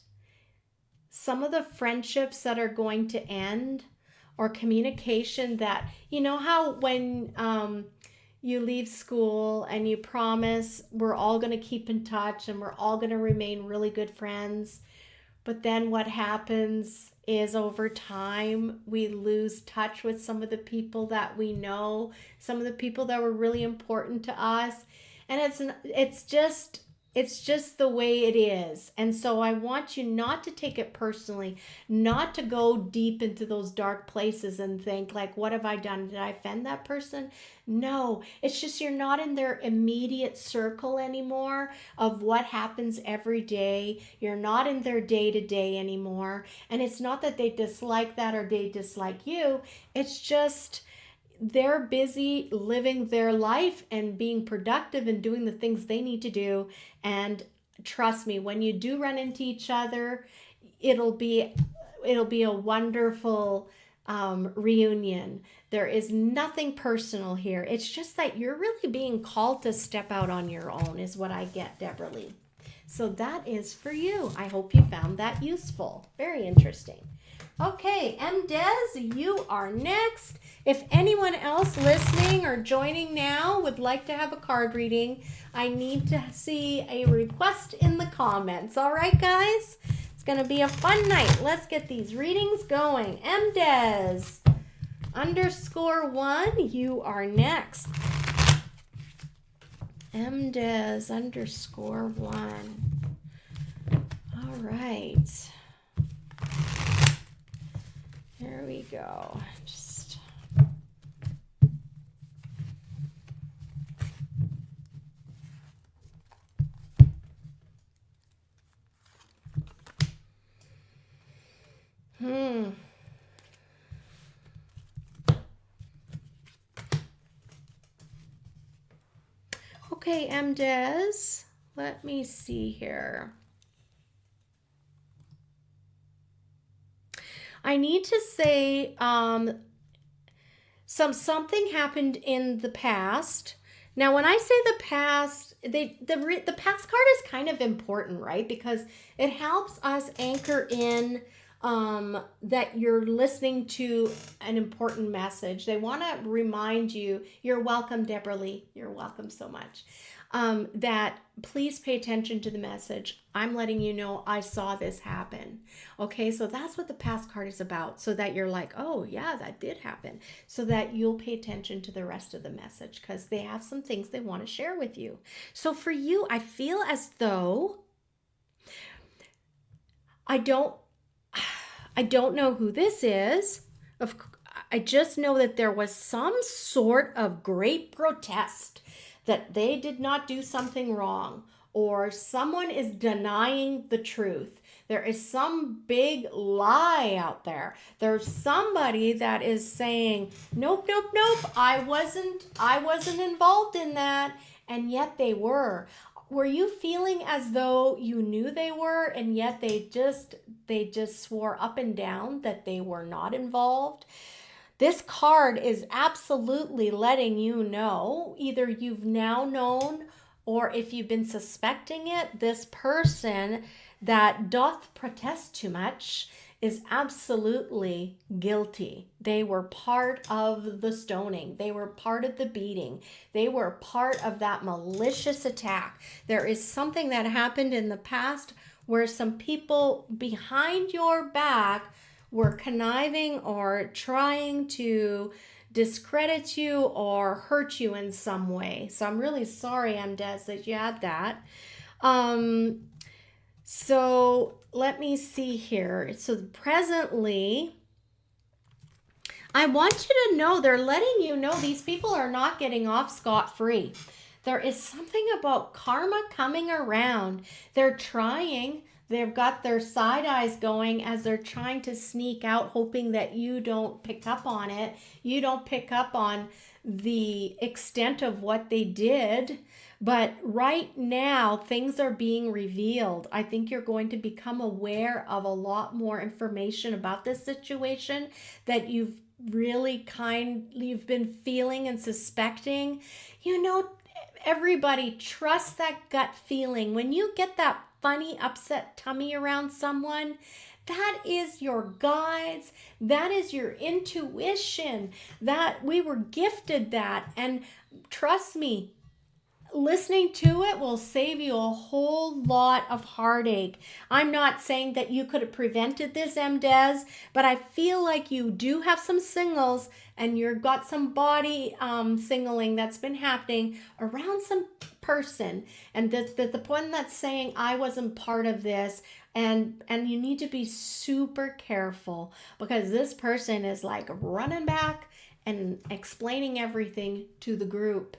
some of the friendships that are going to end, or communication that, you know how when you leave school and you promise we're all going to keep in touch and we're all going to remain really good friends, but then what happens is over time we lose touch with some of the people that we know, some of the people that were really important to us, and it's just the way it is. And so I want you not to take it personally, not to go deep into those dark places and think like, what have I done? Did I offend that person? No, it's just you're not in their immediate circle anymore of what happens every day. You're not in their day-to-day anymore. And it's not that they dislike that or they dislike you. It's just they're busy living their life and being productive and doing the things they need to do. And trust me, when you do run into each other, it'll be a wonderful reunion. There is nothing personal here. It's just that you're really being called to step out on your own is what I get, Deborah Lee. So that is for you. I hope you found that useful. Very interesting. Okay, M. Des, you are next. If anyone else listening or joining now would like to have a card reading, I need to see a request in the comments. All right, guys? It's going to be a fun night. Let's get these readings going. M. Des _1, you are next. M. Des _1. All right. Here we go. Just Okay, M. Des, let me see here. I need to say something happened in the past. Now, when I say the past, the past card is kind of important, right? Because it helps us anchor in that you're listening to an important message. They want to remind you, you're welcome, Deborah Lee. You're welcome so much. That please pay attention to the message. I'm letting you know I saw this happen. Okay, so that's what the past card is about. So that you're like, oh yeah, that did happen. So that you'll pay attention to the rest of the message because they have some things they want to share with you. So for you, I feel as though I don't know who this is. I just know that there was some sort of great protest that they did not do something wrong, or someone is denying the truth. There is some big lie out there. There's somebody that is saying, nope, nope, nope, I wasn't involved in that, and yet they were. Were you feeling as though you knew they were, and yet they just swore up and down that they were not involved? This card is absolutely letting you know, either you've now known, or if you've been suspecting it, this person that doth protest too much is absolutely guilty. They were part of the stoning. They were part of the beating. They were part of that malicious attack. There is something that happened in the past where some people behind your back were conniving or trying to discredit you or hurt you in some way. So I'm really sorry, Des, that you had that. So let me see here. So presently, I want you to know, they're letting you know these people are not getting off scot-free. There is something about karma coming around. They're trying. They've got their side eyes going as they're trying to sneak out, hoping that you don't pick up on it. You don't pick up on the extent of what they did. But right now, things are being revealed. I think you're going to become aware of a lot more information about this situation that you've been feeling and suspecting. You know, everybody, trust that gut feeling. When you get that funny, upset tummy around someone, that is your guides. That is your intuition. That we were gifted that. And trust me, listening to it will save you a whole lot of heartache. I'm not saying that you could have prevented this, Des, but I feel like you do have some signals, and you've got some body signaling that's been happening around some person, and the one that's saying I wasn't part of this, and you need to be super careful because this person is like running back and explaining everything to the group,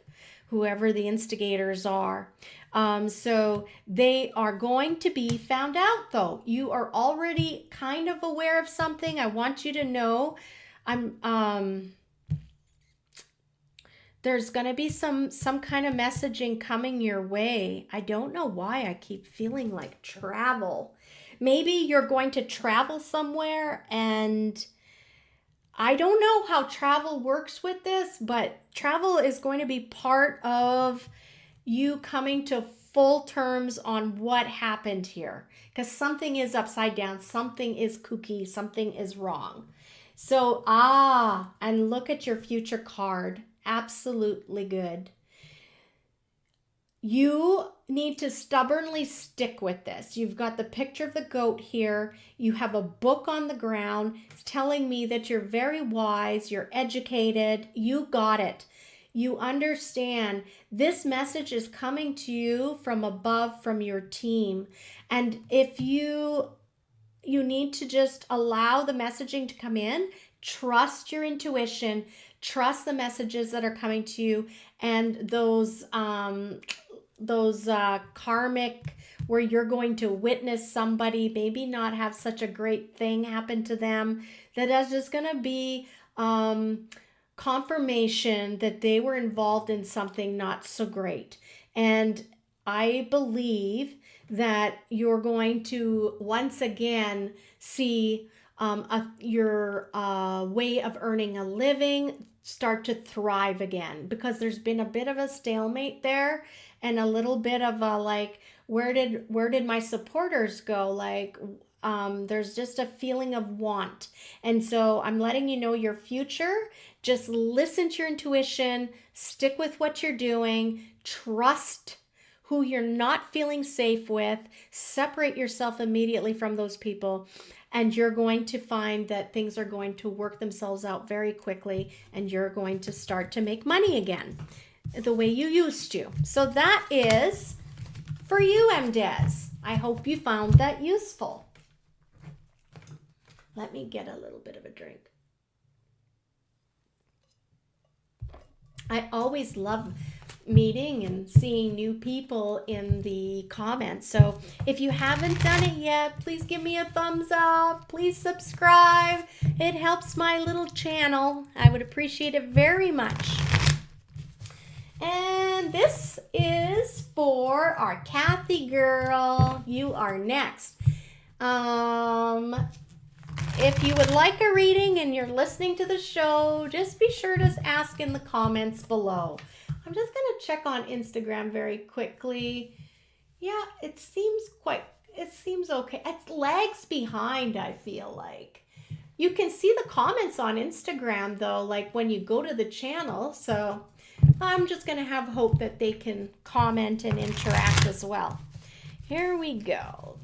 whoever the instigators are. So they are going to be found out, though. You are already kind of aware of something. I want you to know there's going to be some kind of messaging coming your way. I don't know why I keep feeling like travel. Maybe you're going to travel somewhere, and I don't know how travel works with this, but travel is going to be part of you coming to full terms on what happened here, because something is upside down, something is kooky, something is wrong. So, and look at your future card. Absolutely good. You need to stubbornly stick with this. You've got the picture of the goat here. You have a book on the ground. It's telling me that you're very wise, you're educated, you got it. You understand this message is coming to you from above, from your team. And if you need to just allow the messaging to come in, trust your intuition, trust the messages that are coming to you, and those karmic, where you're going to witness somebody maybe not have such a great thing happen to them, that is just going to be confirmation that they were involved in something not so great. And I believe that you're going to once again see your way of earning a living. start to thrive again, because there's been a bit of a stalemate there, and a little bit of a like, where did my supporters go? Like, there's just a feeling of want. And so I'm letting you know your future. Just listen to your intuition, stick with what you're doing, trust who you're not feeling safe with, separate yourself immediately from those people, and you're going to find that things are going to work themselves out very quickly, and you're going to start to make money again the way you used to. So that is for you, MDes. I hope you found that useful. Let me get a little bit of a drink. I always love meeting and seeing new people in the comments. So if you haven't done it yet, please give me a thumbs up. Please subscribe. It helps my little channel. I would appreciate it very much. And this is for our Kathy girl. You are next. If you would like a reading and you're listening to the show, just be sure to ask in the comments below. I'm just going to check on Instagram very quickly. Yeah, it seems okay. It lags behind, I feel like. You can see the comments on Instagram, though, like when you go to the channel. So I'm just going to have hope that they can comment and interact as well. Here we go.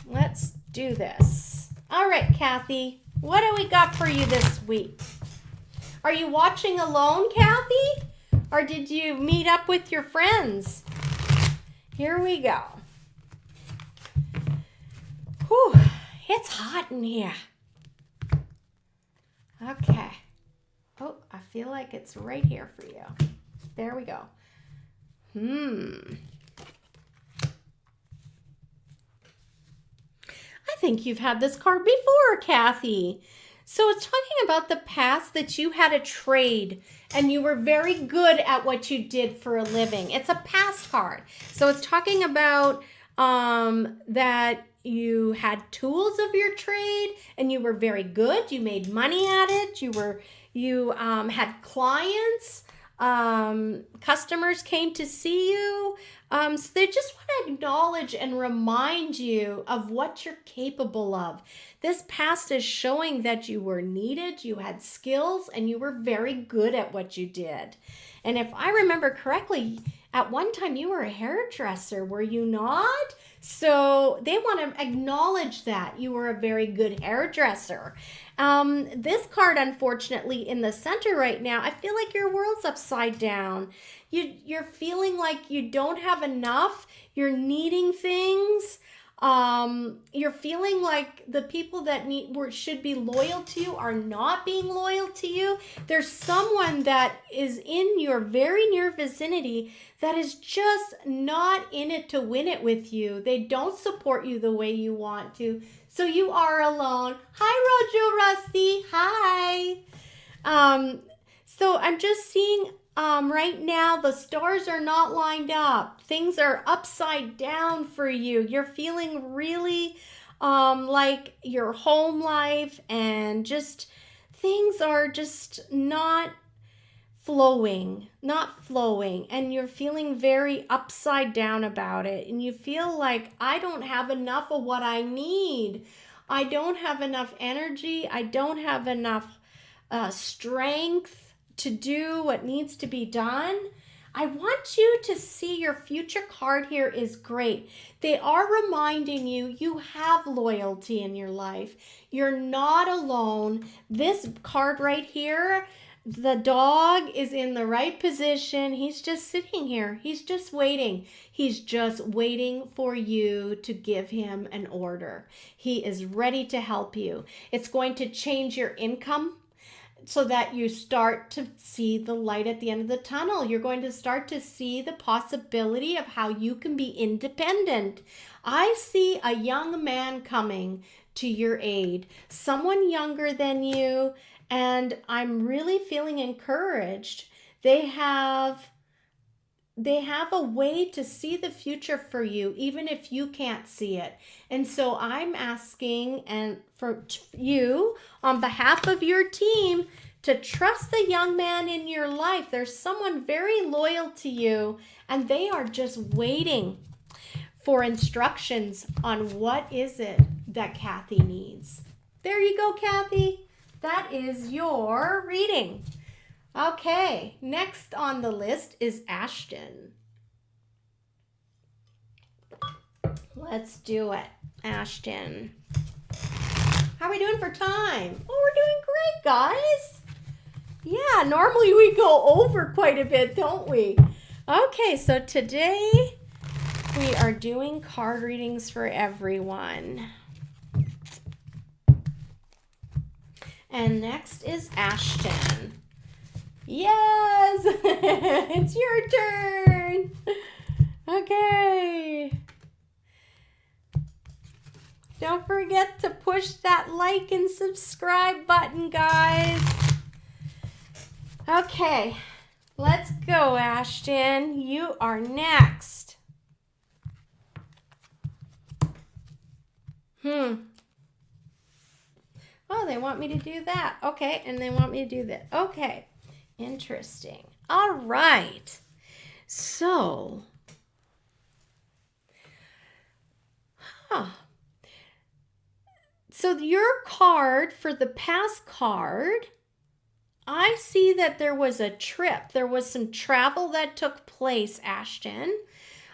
Let's do this. All right, Kathy, what do we got for you this week? Are you watching alone, Kathy? Or did you meet up with your friends? Here we go. Whew, it's hot in here. Okay. Oh, I feel like it's right here for you. There we go. I think you've had this card before, Kathy. So it's talking about the past that you had a trade and you were very good at what you did for a living. It's a past card. So it's talking about that you had tools of your trade and you were very good. You made money at it. You had clients. Customers came to see you. So they just want to acknowledge and remind you of what you're capable of. This past is showing that you were needed, you had skills, and you were very good at what you did. And if I remember correctly, at one time you were a hairdresser, were you not? So they want to acknowledge that you were a very good hairdresser. This card, unfortunately, in the center right now, I feel like your world's upside down. You're feeling like you don't have enough. You're needing things. You're feeling like the people that should be loyal to you are not being loyal to you. There's someone that is in your very near vicinity that is just not in it to win it with you. They don't support you the way you want to. So you are alone. Hi, Rojo Rusty. Hi. So I'm just seeing right now the stars are not lined up. Things are upside down for you. You're feeling really like your home life and just things are just not flowing, and you're feeling very upside down about it, and you feel like, I don't have enough of what I need. I don't have enough energy. I don't have enough strength to do what needs to be done. I want you to see your future card here is great. They are reminding you you have loyalty in your life. You're not alone. This card right here, the dog is in the right position. He's just sitting here. He's just waiting. He's just waiting for you to give him an order. He is ready to help you. It's going to change your income so that you start to see the light at the end of the tunnel. You're going to start to see the possibility of how you can be independent. I see a young man coming to your aid, someone younger than you, and I'm really feeling encouraged. They have a way to see the future for you, even if you can't see it. And so I'm asking, and for you, on behalf of your team, to trust the young man in your life. There's someone very loyal to you, and they are just waiting for instructions on what is it that Kathy needs. There you go, Kathy. That is your reading. Okay, next on the list is Ashton. Let's do it, Ashton. How are we doing for time? Oh, we're doing great, guys. Yeah, normally we go over quite a bit, don't we? Okay, so today we are doing card readings for everyone. And next is Ashton. Yes, it's your turn. Okay. Don't forget to push that like and subscribe button, guys. Okay, let's go, Ashton. You are next. Oh, they want me to do that. Okay, and they want me to do that. Okay, interesting. All right. So, So your card for the past card, I see that there was a trip. There was some travel that took place, Ashton.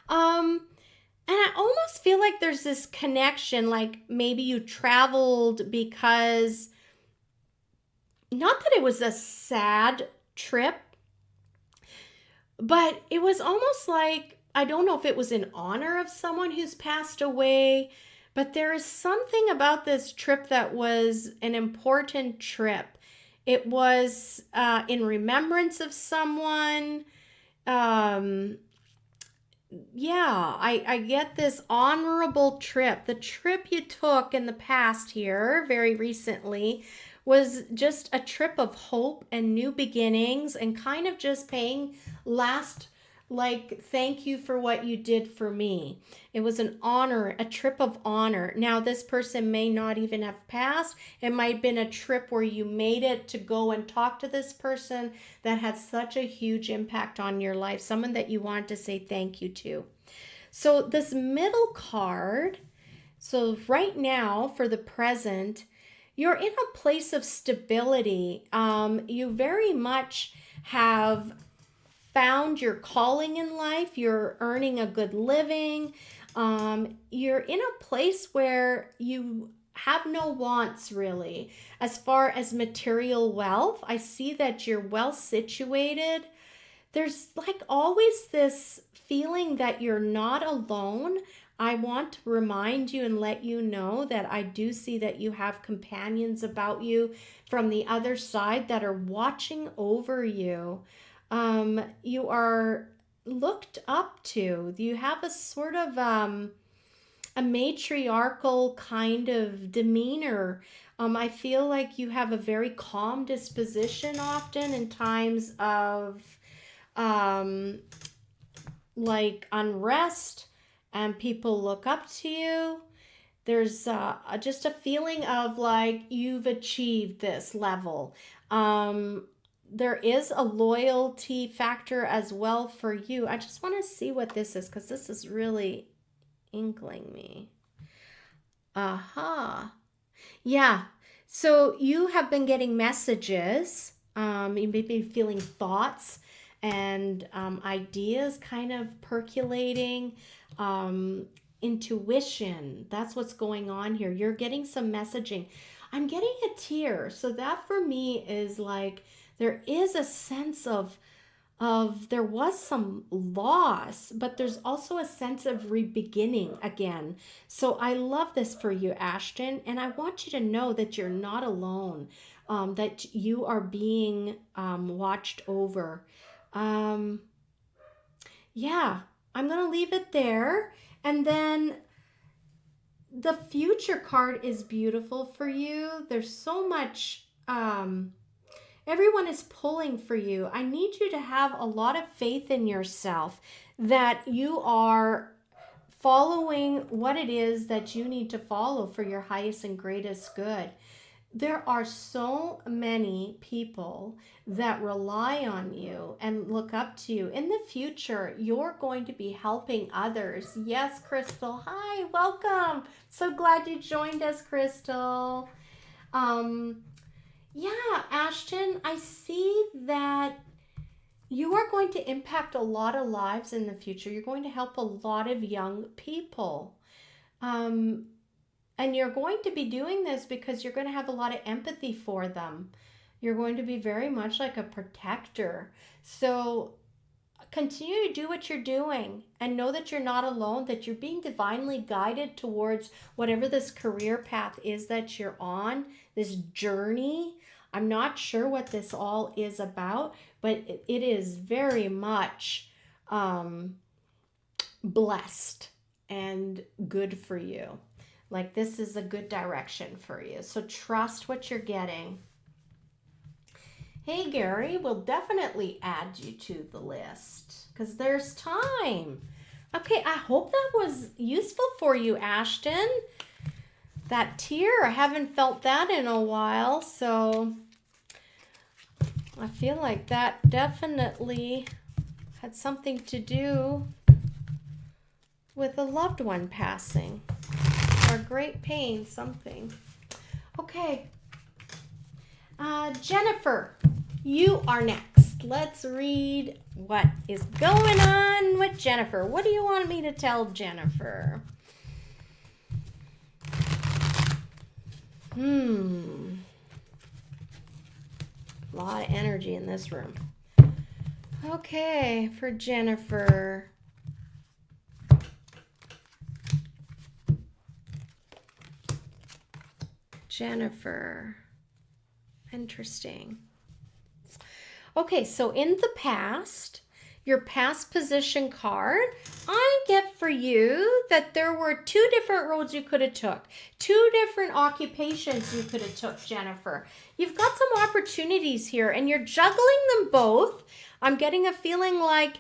And I almost feel like there's this connection, like maybe you traveled because, not that it was a sad trip, but it was almost like, I don't know if it was in honor of someone who's passed away, but there is something about this trip that was an important trip. It was in remembrance of someone. I get this honorable trip. The trip you took in the past here, very recently, was just a trip of hope and new beginnings and kind of just paying last, like, thank you for what you did for me. It was an honor, a trip of honor. Now, this person may not even have passed. It might have been a trip where you made it to go and talk to this person that had such a huge impact on your life, someone that you wanted to say thank you to. So this middle card, so right now for the present, you're in a place of stability. You very much have found your calling in life. You're earning a good living. You're in a place where you have no wants really. As far as material wealth, I see that you're well situated. There's like always this feeling that you're not alone. I want to remind you and let you know that I do see that you have companions about you from the other side that are watching over you. You are looked up to. You have a sort of a matriarchal kind of demeanor. I feel like you have a very calm disposition often in times of like unrest, and people look up to you. There's just a feeling of like you've achieved this level. There is a loyalty factor as well for you. I just want to see what this is because this is really inkling me. Aha. Yeah. So you have been getting messages. You may be feeling thoughts and ideas kind of percolating. Intuition. That's what's going on here. You're getting some messaging. I'm getting a tear. So that for me is like, there is a sense of there was some loss, but there's also a sense of re-beginning again. So I love this for you, Ashton, and I want you to know that you're not alone, that you are being watched over. Yeah, I'm going to leave it there. And then the future card is beautiful for you. There's so much... everyone is pulling for you. I need you to have a lot of faith in yourself that you are following what it is that you need to follow for your highest and greatest good. there are so many people that rely on you and look up to you. In the future, you're going to be helping others. Yes, Crystal. Hi, welcome. So glad you joined us, Crystal. Yeah, Ashton, I see that you are going to impact a lot of lives in the future. You're going to help a lot of young people. Um, and you're going to be doing this because you're going to have a lot of empathy for them. You're going to be very much like a protector. So continue to do what you're doing and know that you're not alone, that you're being divinely guided towards whatever this career path is that you're on, this journey. I'm not sure what this all is about, but it is very much blessed and good for you. Like, this is a good direction for you. So trust what you're getting. Hey, Gary, we'll definitely add you to the list because there's time. Okay, I hope that was useful for you, Ashton. That tear, I haven't felt that in a while, so I feel like that definitely had something to do with a loved one passing or great pain, something. Okay, Jennifer, you are next. Let's read what is going on with Jennifer. What do you want me to tell Jennifer? A lot of energy in this room. Okay, for Jennifer. Jennifer. Interesting. Okay, so in the past, your past position card, I get for you that there were two different roads you could have took, two different occupations you could have took, Jennifer. You've got some opportunities here and you're juggling them both. I'm getting a feeling like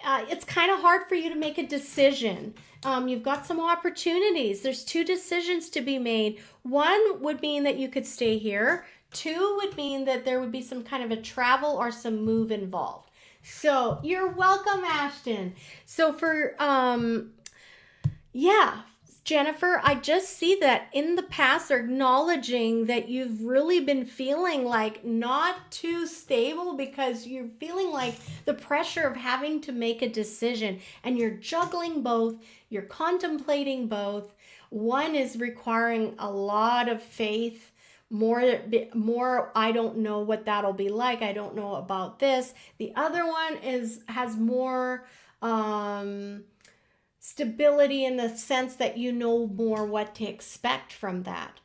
it's kind of hard for you to make a decision. You've got some opportunities. There's two decisions to be made. One would mean that you could stay here. Two would mean that there would be some kind of a travel or some move involved. So you're welcome, Ashton. So for, yeah, Jennifer, I just see that in the past they're acknowledging that you've really been feeling like not too stable because you're feeling like the pressure of having to make a decision and you're juggling both, you're contemplating both. One is requiring a lot of faith, more I don't know what that'll be like. I don't know about this. The other one has more stability in the sense that you know more what to expect from that.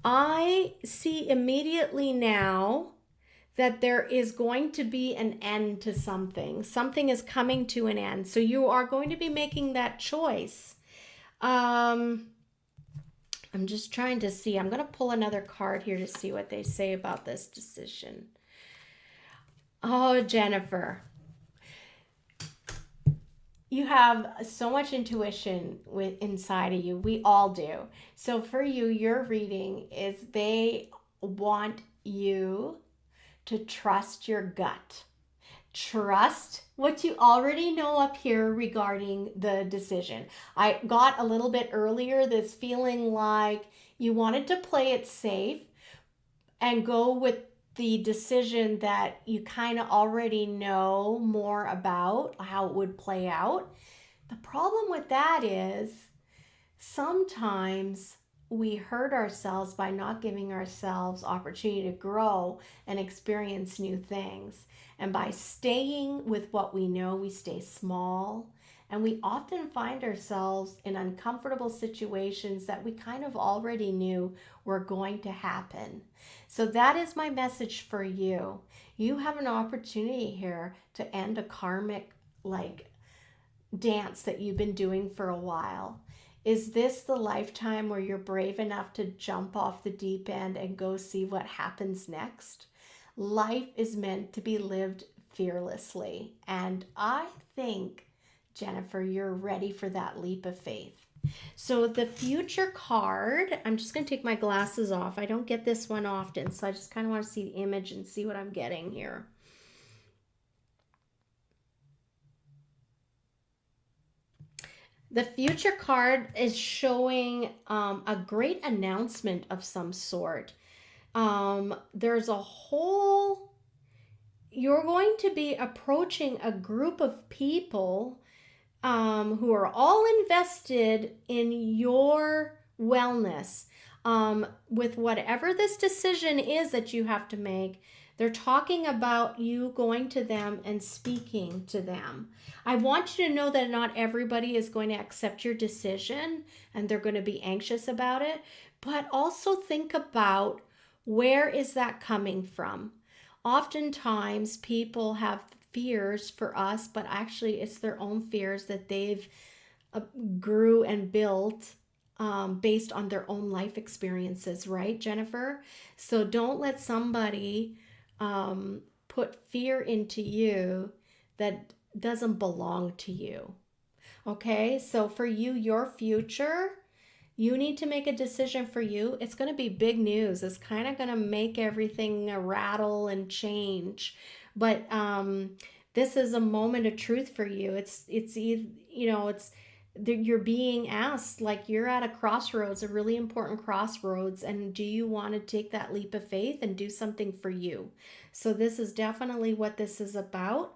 I see immediately now that there is going to be an end to something. Something is coming to an end. So you are going to be making that choice. I'm just trying to see. I'm going to pull another card here to see what they say about this decision. Oh, Jennifer. You have so much intuition inside of you. We all do. So for you, your reading is they want you to trust your gut. Trust what you already know up here regarding the decision. I got a little bit earlier this feeling like you wanted to play it safe and go with the decision that you kind of already know more about how it would play out. The problem with that is sometimes we hurt ourselves by not giving ourselves opportunity to grow and experience new things. And by staying with what we know, we stay small. And we often find ourselves in uncomfortable situations that we kind of already knew were going to happen. So that is my message for you. You have an opportunity here to end a karmic dance that you've been doing for a while. Is this the lifetime where you're brave enough to jump off the deep end and go see what happens next? Life is meant to be lived fearlessly. And I think, Jennifer, you're ready for that leap of faith. So the future card, I'm just going to take my glasses off. I don't get this one often, so I just kind of want to see the image and see what I'm getting here. The future card is showing a great announcement of some sort. There's a whole, you're going to be approaching a group of people who are all invested in your wellness. With whatever this decision is that you have to make, they're talking about you going to them and speaking to them. I want you to know that not everybody is going to accept your decision and they're going to be anxious about it, but also think about, where is that coming from? Oftentimes people have fears for us, but actually it's their own fears that they've grew and built based on their own life experiences, right, Jennifer? So don't let somebody put fear into you that doesn't belong to you. Okay, so for you, your future, you need to make a decision for you. It's going to be big news. It's kind of going to make everything rattle and change. But this is a moment of truth for you. You're being asked, like, you're at a crossroads, a really important crossroads, and do you want to take that leap of faith and do something for you? So this is definitely what this is about.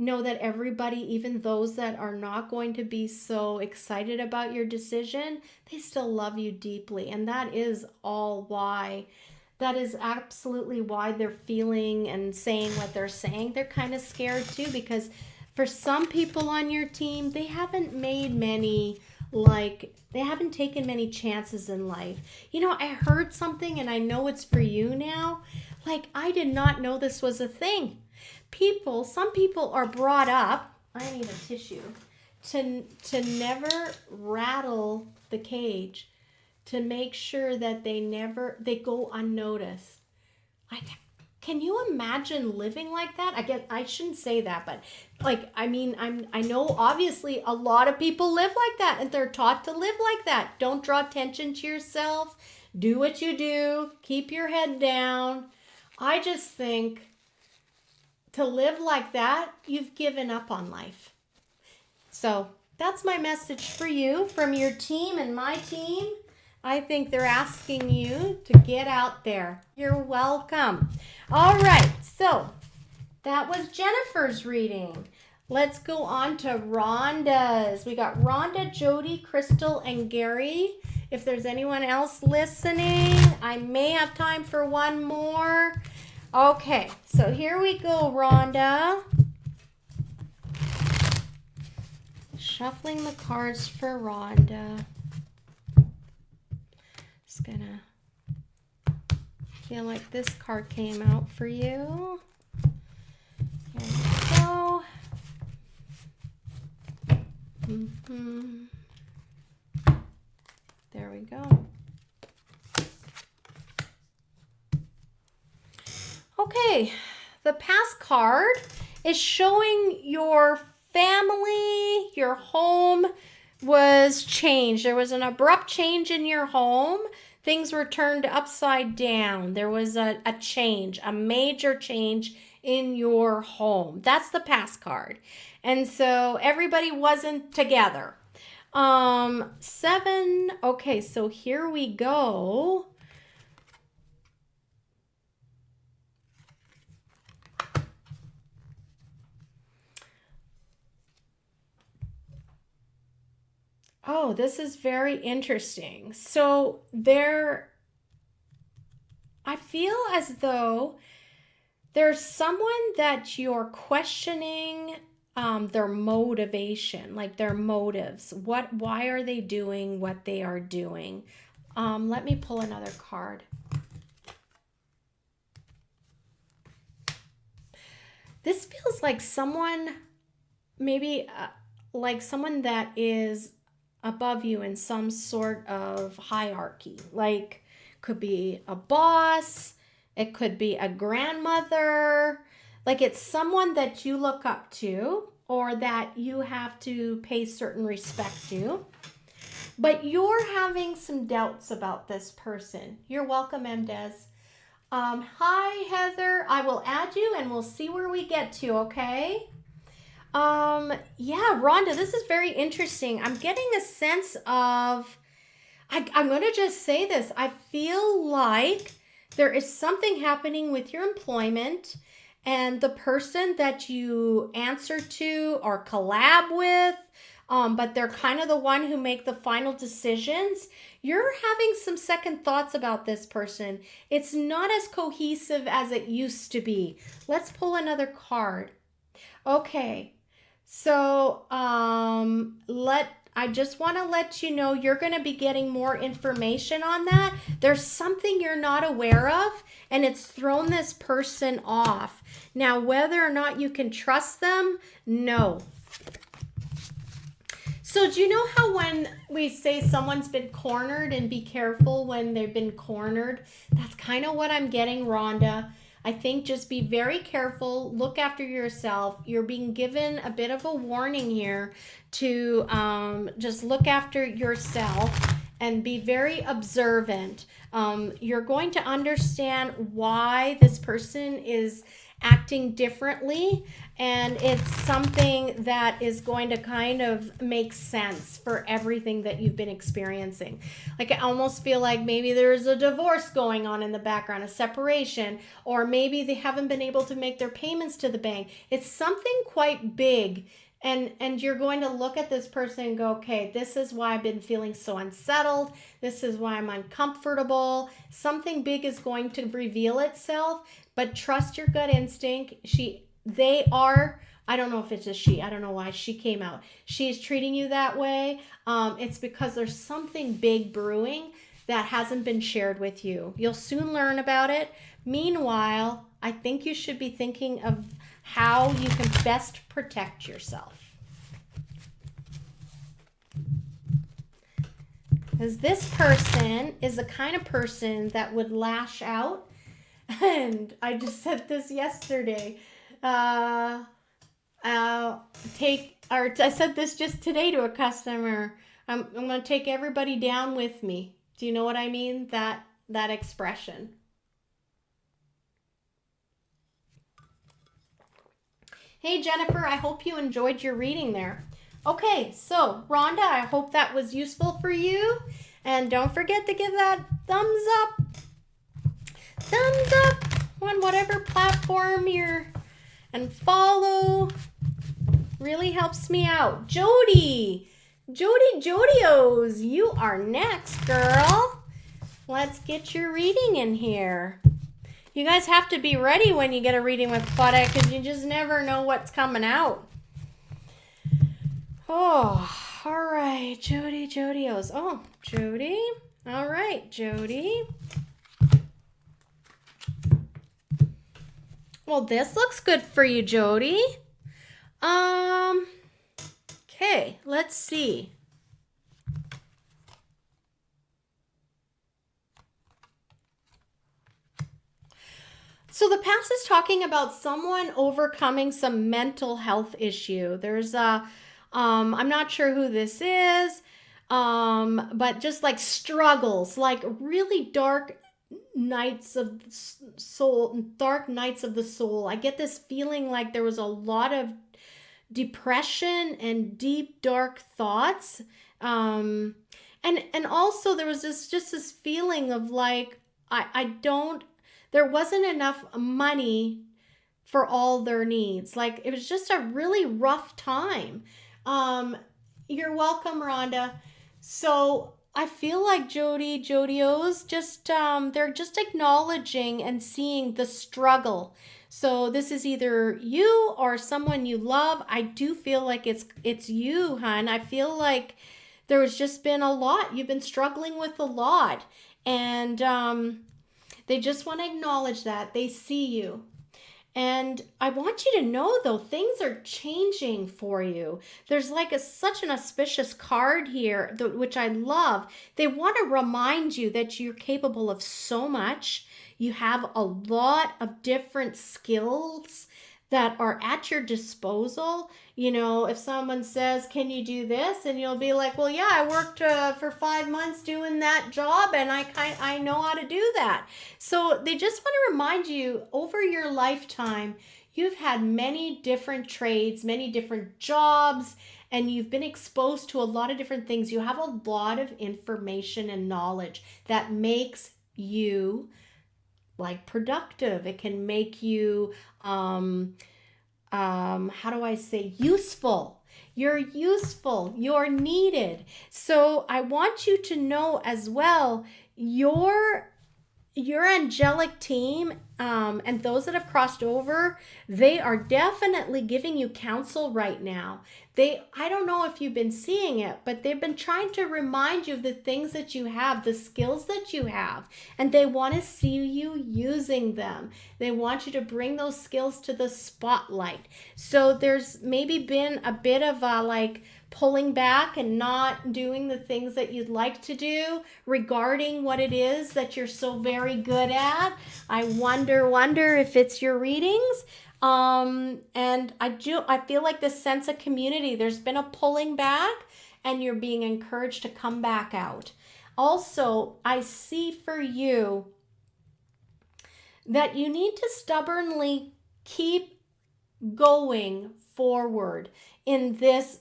Know that everybody, even those that are not going to be so excited about your decision, they still love you deeply. And that is all why, that is absolutely why they're feeling and saying what they're saying. They're kind of scared too, because for some people on your team, they haven't made many, they haven't taken many chances in life. You know, I heard something and I know it's for you now. I did not know this was a thing. Some people are brought up, I need a tissue, to never rattle the cage, to make sure that they go unnoticed. Can you imagine living like that? I shouldn't say that, but I know obviously a lot of people live like that and they're taught to live like that. Don't draw attention to yourself. Do what you do. Keep your head down. I just think to live like that, you've given up on life. So that's my message for you from your team and my team. I think they're asking you to get out there. You're welcome. All right, so that was Jennifer's reading. Let's go on to Rhonda's. We got Rhonda, Jody, Crystal, and Gary. If there's anyone else listening, I may have time for one more. Okay, so here we go, Rhonda. Shuffling the cards for Rhonda. Just gonna feel like this card came out for you. Here we go. There we go. Okay, the past card is showing your family, your home was changed. There was an abrupt change in your home. Things were turned upside down. There was a change, a major change in your home. That's the past card. And so everybody wasn't together. 7. Okay, so here we go. Oh, this is very interesting. So I feel as though there's someone that you're questioning their motivation, like their motives. Why are they doing what they are doing? Let me pull another card. This feels like someone, maybe like someone that is above you in some sort of hierarchy. Like, could be a boss, it could be a grandmother. Like, it's someone that you look up to, or that you have to pay certain respect to. But you're having some doubts about this person. You're welcome, Mdez. Hi, Heather. I will add you and we'll see where we get to, okay? Yeah, Rhonda, this is very interesting. I'm getting a sense of, I'm going to just say this. I feel like there is something happening with your employment, and the person that you answer to or collab with, but they're kind of the one who make the final decisions. You're having some second thoughts about this person. It's not as cohesive as it used to be. Let's pull another card. Okay. So, I just want to let you know you're going to be getting more information on that. There's something you're not aware of, and it's thrown this person off. Now, whether or not you can trust them, no. So do you know how when we say someone's been cornered and be careful when they've been cornered? That's kind of what I'm getting, Rhonda. I think just be very careful, look after yourself. You're being given a bit of a warning here to just look after yourself and be very observant. You're going to understand why this person is acting differently, and it's something that is going to kind of make sense for everything that you've been experiencing. Like, I almost feel like maybe there's a divorce going on in the background, a separation, or maybe they haven't been able to make their payments to the bank. It's something quite big. And you're going to look at this person and go, okay, this is why I've been feeling so unsettled. This is why I'm uncomfortable. Something big is going to reveal itself, but trust your gut instinct. They are, I don't know if it's a she. I don't know why she came out. She's treating you that way. It's because there's something big brewing that hasn't been shared with you. You'll soon learn about it. Meanwhile, I think you should be thinking of how you can best protect yourself. Because this person is the kind of person that would lash out. And I just said this yesterday. I said this just today to a customer. I'm going to take everybody down with me. Do you know what I mean? That expression. Hey, Jennifer, I hope you enjoyed your reading there. Okay, so Rhonda, I hope that was useful for you. And don't forget to give that thumbs up. Thumbs up on whatever platform you're, and follow. Really helps me out. Jodios, you are next, girl. Let's get your reading in here. You guys have to be ready when you get a reading with Claudette, because you just never know what's coming out. Oh, all right, Jodios. Oh, Jody. All right, Jody. Well, this looks good for you, Jody. Okay, let's see. So the past is talking about someone overcoming some mental health issue. There's I'm not sure who this is, but just like struggles, like really dark nights of soul, dark nights of the soul. I get this feeling like there was a lot of depression and deep dark thoughts. And also there was just this feeling of like, there wasn't enough money for all their needs. Like, it was just a really rough time. You're welcome, Rhonda. So I feel like Jodios, just they're just acknowledging and seeing the struggle. So this is either you or someone you love. I do feel like it's you, hon. I feel like there's just been a lot. You've been struggling with a lot. And they just want to acknowledge that. They see you. And I want you to know, though, things are changing for you. There's like such an auspicious card here, which I love. They want to remind you that you're capable of so much. You have a lot of different skills that are at your disposal. You know, if someone says, can you do this? And you'll be like, well, yeah, I worked for 5 months doing that job, and I know how to do that. So they just want to remind you, over your lifetime, you've had many different trades, many different jobs, and you've been exposed to a lot of different things. You have a lot of information and knowledge that makes you like productive. It can make you how do I say, useful. You're useful, you're needed. So I want you to know as well, your angelic team, and those that have crossed over, they are definitely giving you counsel right now. I don't know if you've been seeing it, but they've been trying to remind you of the things that you have, the skills that you have, and they want to see you using them. They want you to bring those skills to the spotlight. So there's maybe been a bit of a like pulling back and not doing the things that you'd like to do regarding what it is that you're so very good at. I wonder if it's your readings. And I feel like this sense of community, there's been a pulling back and you're being encouraged to come back out. Also, I see for you that you need to stubbornly keep going forward in this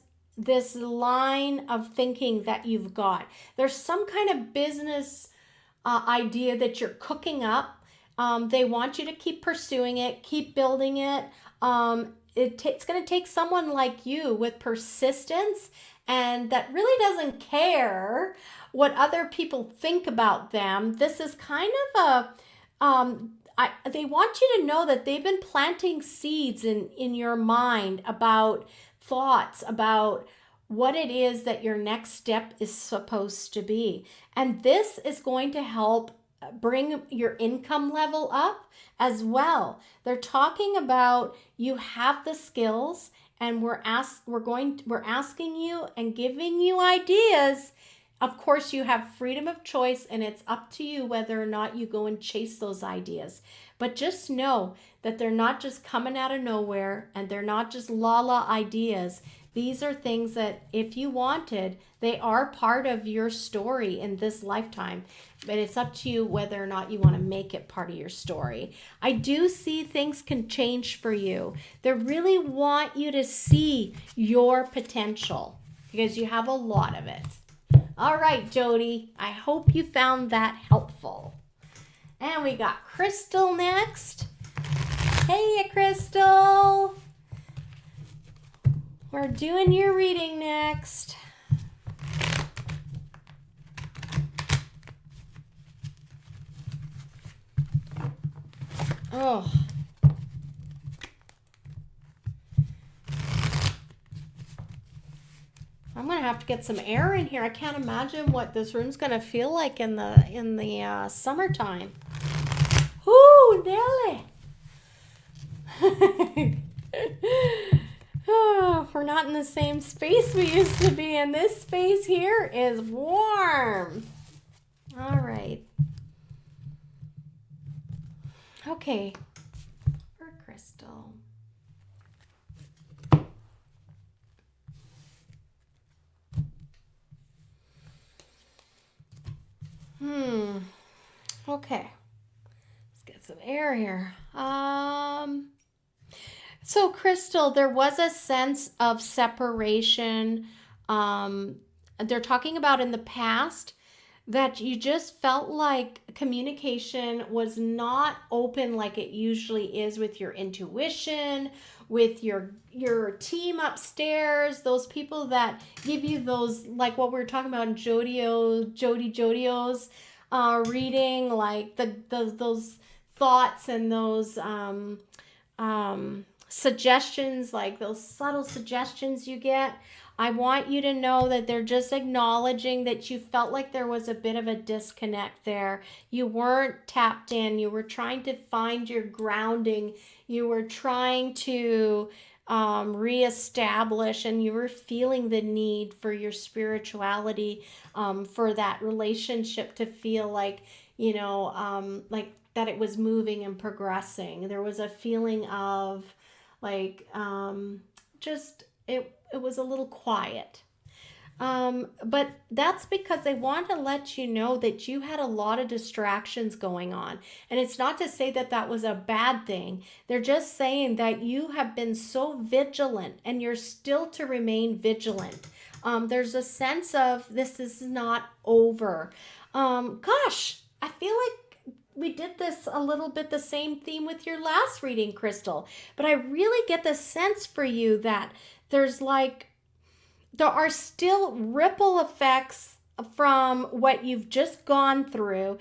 line of thinking that you've got. There's some kind of business idea that you're cooking up. They want you to keep pursuing it, keep building it. It's going to take someone like you with persistence and that really doesn't care what other people think about them. This is kind of they want you to know that they've been planting seeds in your mind about thoughts about what it is that your next step is supposed to be. And this is going to help bring your income level up as well. They're talking about you have the skills and we're asking you and giving you ideas. Of course, you have freedom of choice and it's up to you whether or not you go and chase those ideas. But just know that they're not just coming out of nowhere and they're not just la ideas. These are things that if you wanted, they are part of your story in this lifetime. But it's up to you whether or not you want to make it part of your story. I do see things can change for you. They really want you to see your potential because you have a lot of it. All right, Jody, I hope you found that helpful. And we got Crystal next. Hey, Crystal. We're doing your reading next. Oh. I'm gonna have to get some air in here. I can't imagine what this room's gonna feel like in the summertime. Ooh, Nelly. Oh, we're not in the same space we used to be in. This space here is warm. All right. Okay. For Crystal. Okay. Let's get some air here. So Crystal, there was a sense of separation. They're talking about in the past that you just felt like communication was not open like it usually is with your intuition, with your team upstairs, those people that give you those, like what we were talking about in Jodio's reading, like those thoughts and those suggestions, like those subtle suggestions you get. I want you to know that they're just acknowledging that you felt like there was a bit of a disconnect there. You weren't tapped in. You were trying to find your grounding. You were trying to reestablish, and you were feeling the need for your spirituality, for that relationship to feel like, like that it was moving and progressing. There was a feeling of like just it was a little quiet. But that's because they want to let you know that you had a lot of distractions going on. And it's not to say that that was a bad thing. They're just saying that you have been so vigilant and you're still to remain vigilant. There's a sense of this is not over. Gosh, I feel like we did this a little bit the same theme with your last reading, Crystal. But I really get the sense for you that there's like, there are still ripple effects from what you've just gone through.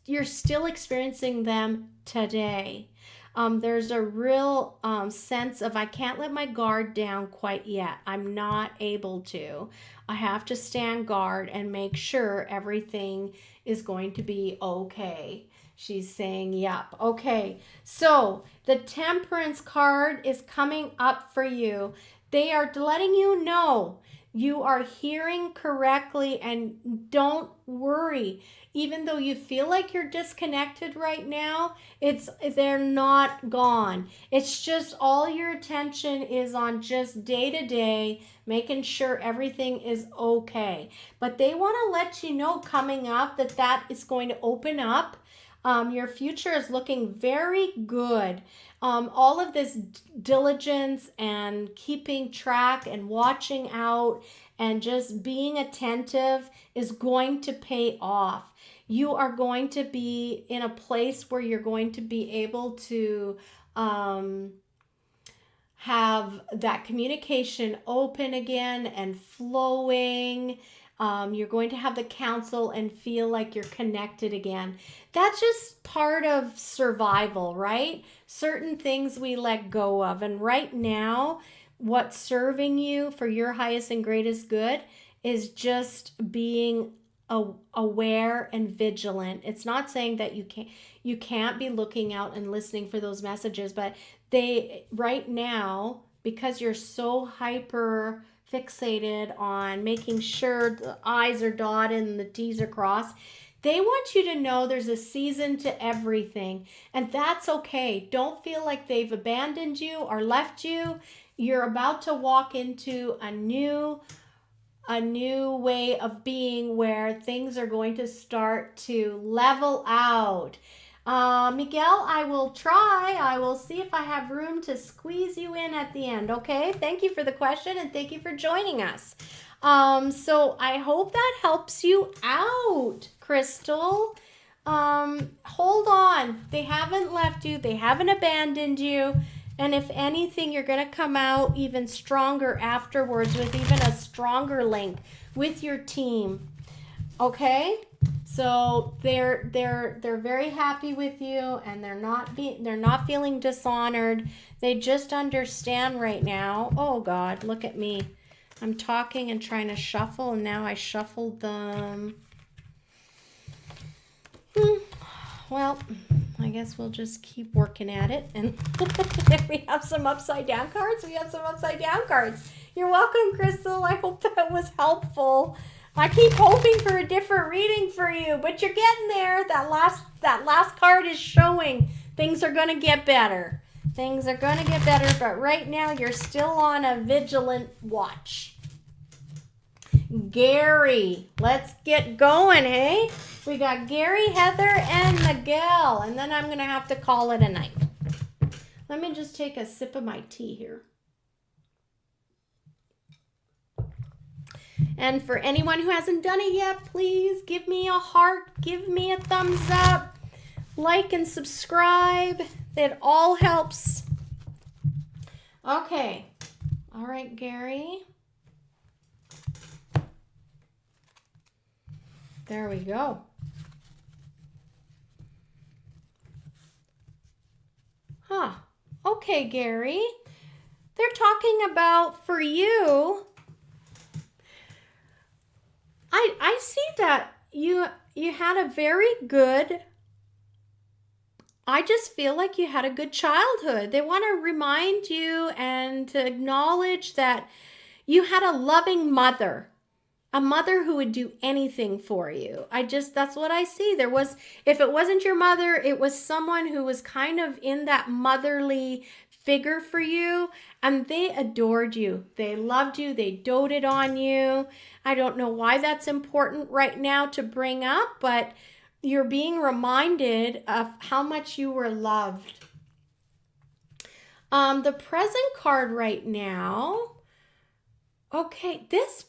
You're still experiencing them today. There's a real sense of I can't let my guard down quite yet. I'm not able to. I have to stand guard and make sure everything is going to be okay. She's saying, yep. Okay, so the Temperance card is coming up for you. They are letting you know you are hearing correctly and don't worry. Even though you feel like you're disconnected right now, they're not gone. It's just all your attention is on just day to day, making sure everything is okay. But they want to let you know coming up that is going to open up. Your future is looking very good. All of this diligence and keeping track and watching out and just being attentive is going to pay off. You are going to be in a place where you're going to be able to have that communication open again and flowing. You're going to have the counsel and feel like you're connected again. That's just part of survival, right? Certain things we let go of. And right now, what's serving you for your highest and greatest good is just being aware and vigilant. It's not saying that you can't be looking out and listening for those messages, but right now, because you're so hyper fixated on making sure the I's are dotted and the T's are crossed, they want you to know there's a season to everything, and that's okay. Don't feel like they've abandoned you or left you. You're about to walk into a new way of being where things are going to start to level out. Miguel, I will try. I will see if I have room to squeeze you in at the end, okay? Thank you for the question and thank you for joining us. So I hope that helps you out, Crystal. Hold on. They haven't left you. They haven't abandoned you. And if anything, you're going to come out even stronger afterwards with even a stronger link with your team. Okay? So they're very happy with you, and they're not feeling dishonored. They just understand right now. Oh God, look at me. I'm talking and trying to shuffle, and now I shuffled them. Well, I guess we'll just keep working at it. And if we have some upside down cards, we have some upside down cards. You're welcome, Crystal. I hope that was helpful. I keep hoping for a different reading for you, but you're getting there. That last card is showing things are going to get better. Things are going to get better, but right now you're still on a vigilant watch. Gary, let's get going, hey? We got Gary, Heather, and Miguel, and then I'm going to have to call it a night. Let me just take a sip of my tea here. And for anyone who hasn't done it yet, please give me a heart, give me a thumbs up, like and subscribe. It all helps. Okay. All right, Gary. There we go. Huh. Okay, Gary. They're talking about for you. I see that you had a very good, I just feel like you had a good childhood. They want to remind you and to acknowledge that you had a loving mother. A mother who would do anything for you. That's what I see. If it wasn't your mother, it was someone who was kind of in that motherly figure for you, and they adored you. They loved you. They doted on you. I don't know why that's important right now to bring up, but you're being reminded of how much you were loved. The present card right now. Okay, this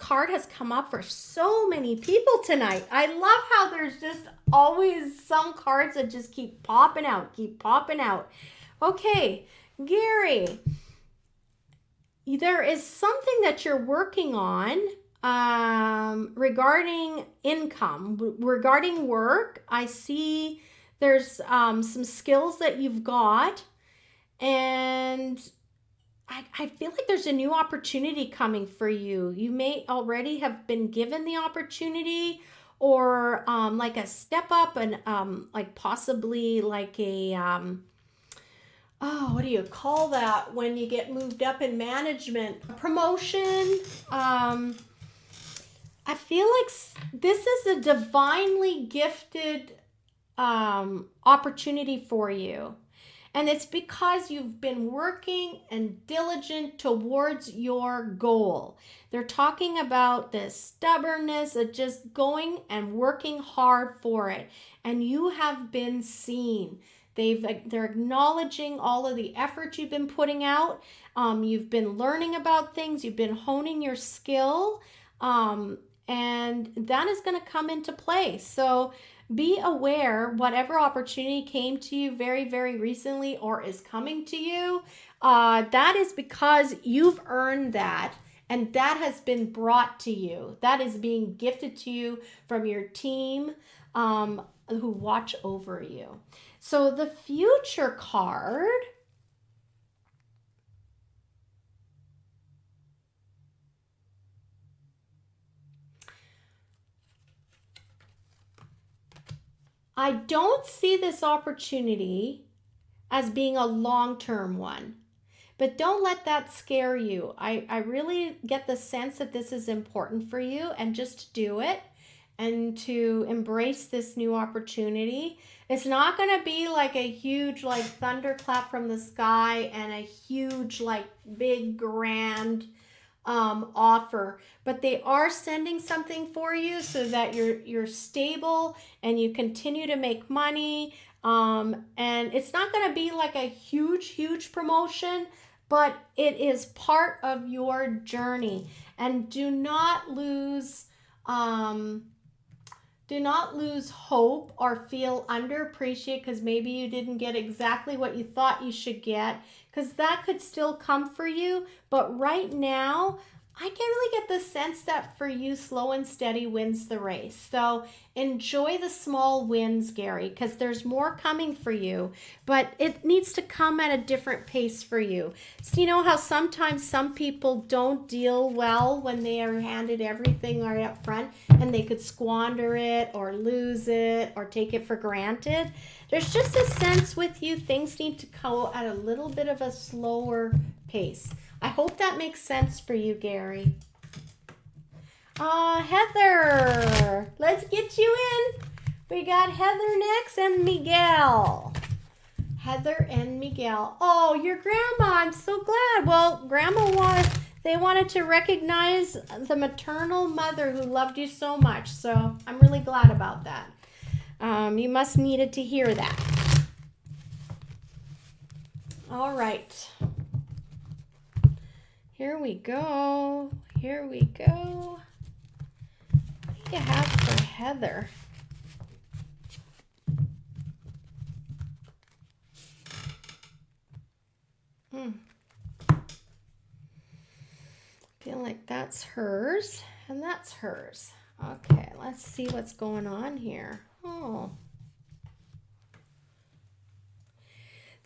card has come up for so many people tonight. I love how there's just always some cards that just keep popping out, Okay, Gary, there is something that you're working on regarding income, regarding work. I see there's some skills that you've got, and I feel like there's a new opportunity coming for you. You may already have been given the opportunity, or like a step up, and like possibly like a what do you call that when you get moved up in management? A promotion. I feel like this is a divinely gifted opportunity for you. And it's because you've been working and diligent towards your goal. They're talking about this stubbornness of just going and working hard for it. And you have been seen. They're acknowledging all of the effort you've been putting out. You've been learning about things. You've been honing your skill. And that is going to come into play. So be aware, whatever opportunity came to you very, very recently or is coming to you, that is because you've earned that, and that has been brought to you. That is being gifted to you from your team who watch over you. So the future card, I don't see this opportunity as being a long-term one, but don't let that scare you. I really get the sense that this is important for you, and just to do it and to embrace this new opportunity. It's not going to be like a huge like thunderclap from the sky and a huge like big grand offer, but they are sending something for you so that you're stable and you continue to make money, and it's not going to be like a huge promotion, but it is part of your journey. And do not lose hope or feel underappreciated because maybe you didn't get exactly what you thought you should get, because that could still come for you. But right now, I can really get the sense that for you, slow and steady wins the race. So enjoy the small wins, Gary, because there's more coming for you, but it needs to come at a different pace for you. So you know how sometimes some people don't deal well when they are handed everything right up front, and they could squander it or lose it or take it for granted? There's just a sense with you, things need to go at a little bit of a slower pace. I hope that makes sense for you, Gary. Heather, let's get you in. We got Heather next and Miguel. Heather and Miguel. Oh, your grandma. I'm so glad. Well, they wanted to recognize the maternal mother who loved you so much. So I'm really glad about that. You must needed to hear that. All right. Here we go. Here we go. What do you have for Heather? Feel like that's hers and that's hers. Okay, let's see what's going on here. Oh.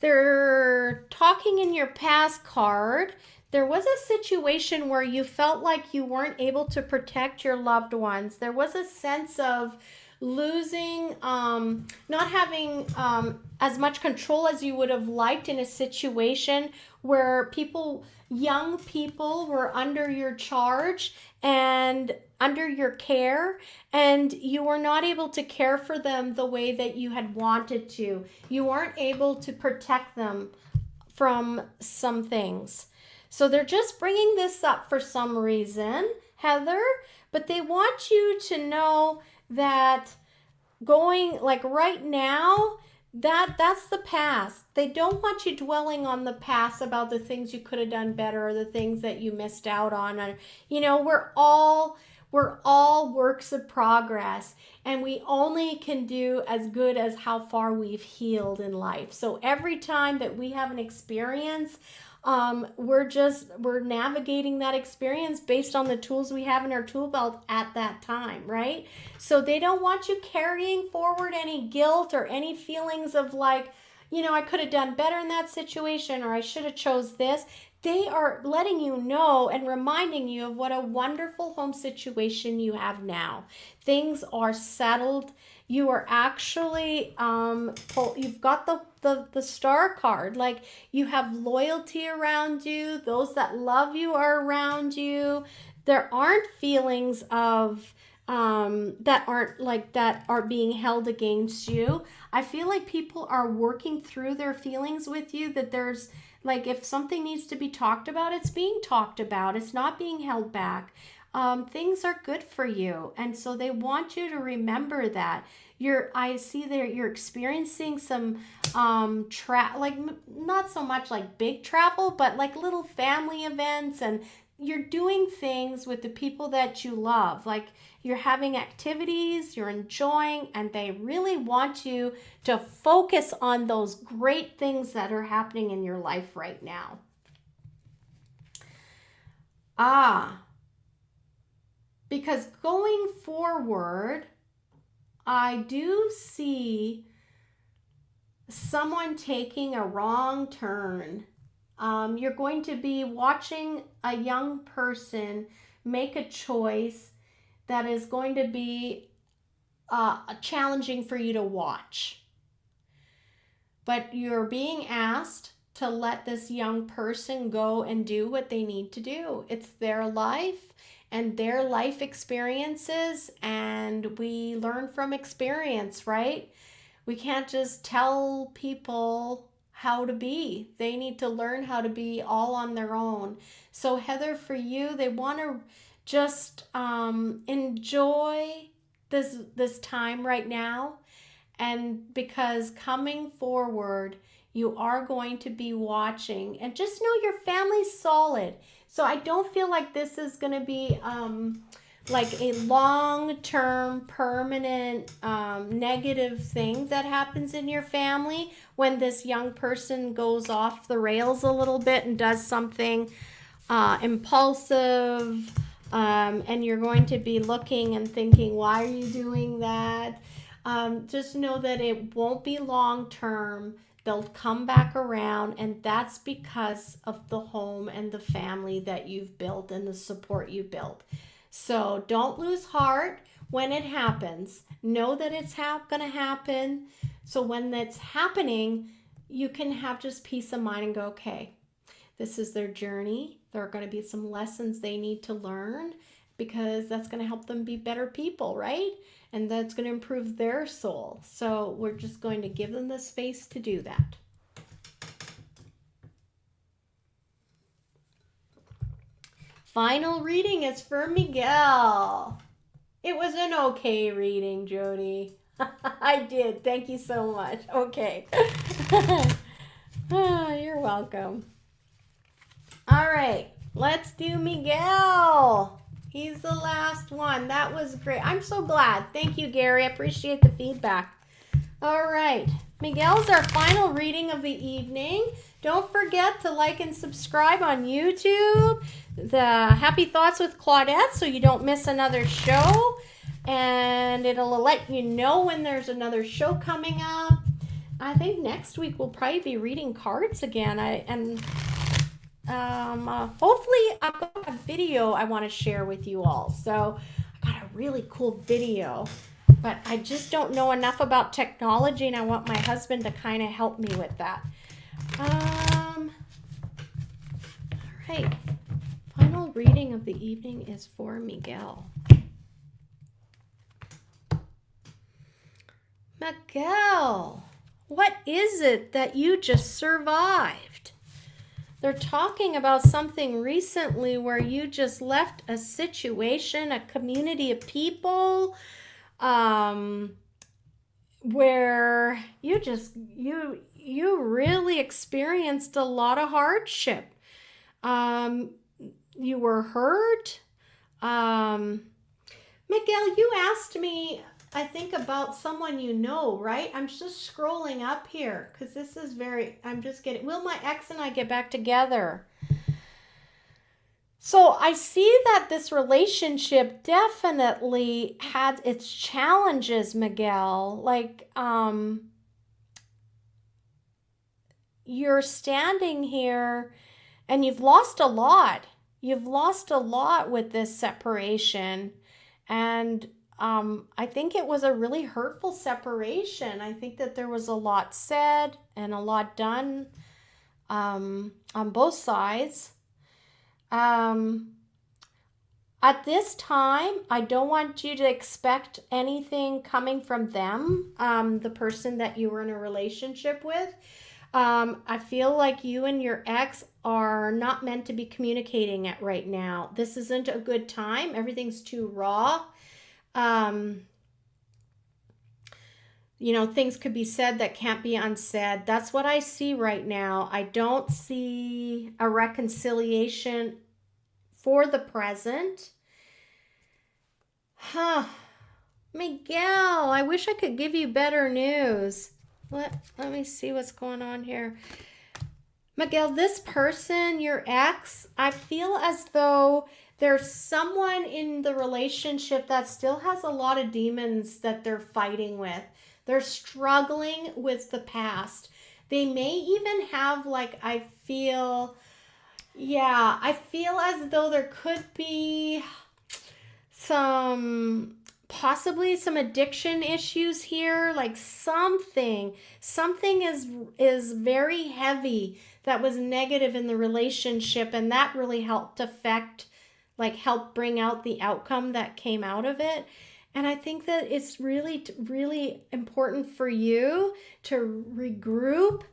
They're talking in your past card. There was a situation where you felt like you weren't able to protect your loved ones. There was a sense of losing, not having as much control as you would have liked in a situation where young people were under your charge and under your care, and you were not able to care for them the way that you had wanted to. You weren't able to protect them from some things. So they're just bringing this up for some reason, Heather, but they want you to know that going like right now, that's the past. They don't want you dwelling on the past about the things you could have done better or the things that you missed out on. And we're all works of progress, and we only can do as good as how far we've healed in life. So every time that we have an experience, we're navigating that experience based on the tools we have in our tool belt at that time, right? So they don't want you carrying forward any guilt or any feelings of like, I could have done better in that situation, or I should have chose this. They are letting you know and reminding you of what a wonderful home situation you have now. Things are settled. You are actually, you've got the star card. Like, you have loyalty around you. Those that love you are around you. There aren't feelings of that are being held against you. I feel like people are working through their feelings with you, that there's like, if something needs to be talked about, it's being talked about. It's not being held back. Things are good for you. And so they want you to remember that. I see there you're experiencing some not so much like big travel, but like little family events, and you're doing things with the people that you love. Like, you're having activities, you're enjoying, and they really want you to focus on those great things that are happening in your life right now. Because going forward, I do see someone taking a wrong turn. You're going to be watching a young person make a choice that is going to be challenging for you to watch. But you're being asked to let this young person go and do what they need to do. It's their life and their life experiences, and we learn from experience, right? We can't just tell people how to be. They need to learn how to be all on their own. So Heather, for you, they want to just enjoy this time right now, and because coming forward, you are going to be watching, and just know your family's solid. So I don't feel like this is going to be like a long-term, permanent, negative thing that happens in your family when this young person goes off the rails a little bit and does something impulsive, and you're going to be looking and thinking, why are you doing that? Just know that it won't be long-term. They'll come back around, and that's because of the home and the family that you've built and the support you built. So don't lose heart when it happens. Know that it's going to happen. So when that's happening, you can have just peace of mind and go, okay, this is their journey. There are going to be some lessons they need to learn, because that's going to help them be better people, right? And that's going to improve their soul. So we're just going to give them the space to do that. Final reading is for Miguel. It was an okay reading, Jody. I did. Thank you so much. Okay. You're welcome. All right. Let's do Miguel. He's the last one. That was great. I'm so glad. Thank you, Gary. I appreciate the feedback. All right. Miguel's our final reading of the evening. Don't forget to like and subscribe on YouTube. The Happy Thoughts with Claudette, so you don't miss another show. And it'll let you know when there's another show coming up. I think next week we'll probably be reading cards again. Hopefully I've got a video I want to share with you all. So I got a really cool video, but I just don't know enough about technology, and I want my husband to kind of help me with that. All right. Final reading of the evening is for Miguel. Miguel, what is it that you just survived? They're talking about something recently where you just left a situation, a community of people, where you really experienced a lot of hardship. You were hurt. Miguel, you asked me, I think, about someone you know, right? I'm just scrolling up here because this is I'm just getting, will my ex and I get back together? So I see that this relationship definitely had its challenges, Miguel. Like, you're standing here and you've lost a lot. You've lost a lot with this separation. And I think it was a really hurtful separation. I think that there was a lot said and a lot done on both sides. At this time, I don't want you to expect anything coming from them, the person that you were in a relationship with. I feel like you and your ex are not meant to be communicating it right now. This isn't a good time. Everything's too raw. Things could be said that can't be unsaid. That's what I see right now. I don't see a reconciliation for the present. Miguel, I wish I could give you better news. Let me see what's going on here. Miguel, this person, your ex, I feel as though there's someone in the relationship that still has a lot of demons that they're fighting with. They're struggling with the past. They may even have, I feel as though there could be possibly some addiction issues here, like something is very heavy that was negative in the relationship, and that really helped help bring out the outcome that came out of it. And I think that it's really, really important for you to regroup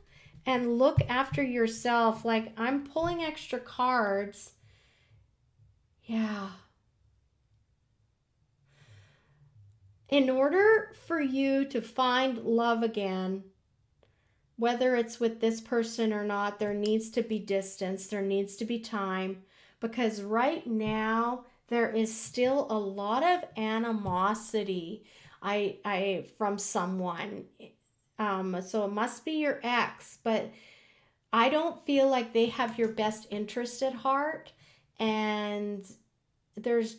and look after yourself. Like, I'm pulling extra cards. Yeah. In order for you to find love again, whether it's with this person or not, there needs to be distance, there needs to be time, because right now there is still a lot of animosity from someone. So it must be your ex, but I don't feel like they have your best interest at heart, and there's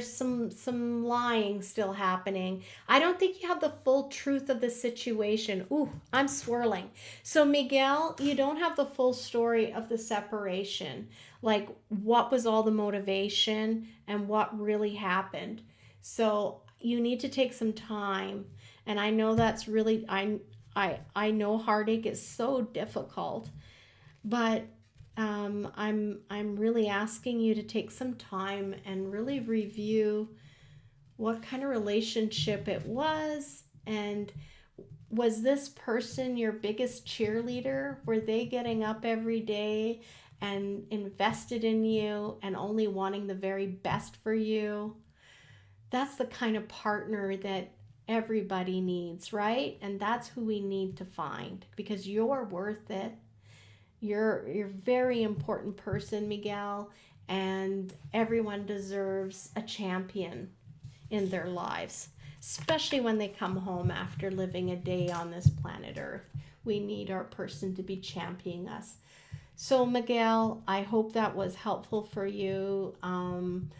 some lying still happening. I don't think you have the full truth of the situation. Ooh, I'm swirling. So Miguel, you don't have the full story of the separation. Like, what was all the motivation and what really happened. So you need to take some time. And I know that's really, I know heartache is so difficult, but I'm really asking you to take some time and really review what kind of relationship it was, and was this person your biggest cheerleader? Were they getting up every day and invested in you and only wanting the very best for you? That's the kind of partner that everybody needs, right? And that's who we need to find, because you're worth it. You're a very important person, Miguel, and everyone deserves a champion in their lives, especially when they come home after living a day on this planet Earth. We need our person to be championing us. So, Miguel, I hope that was helpful for you. I'm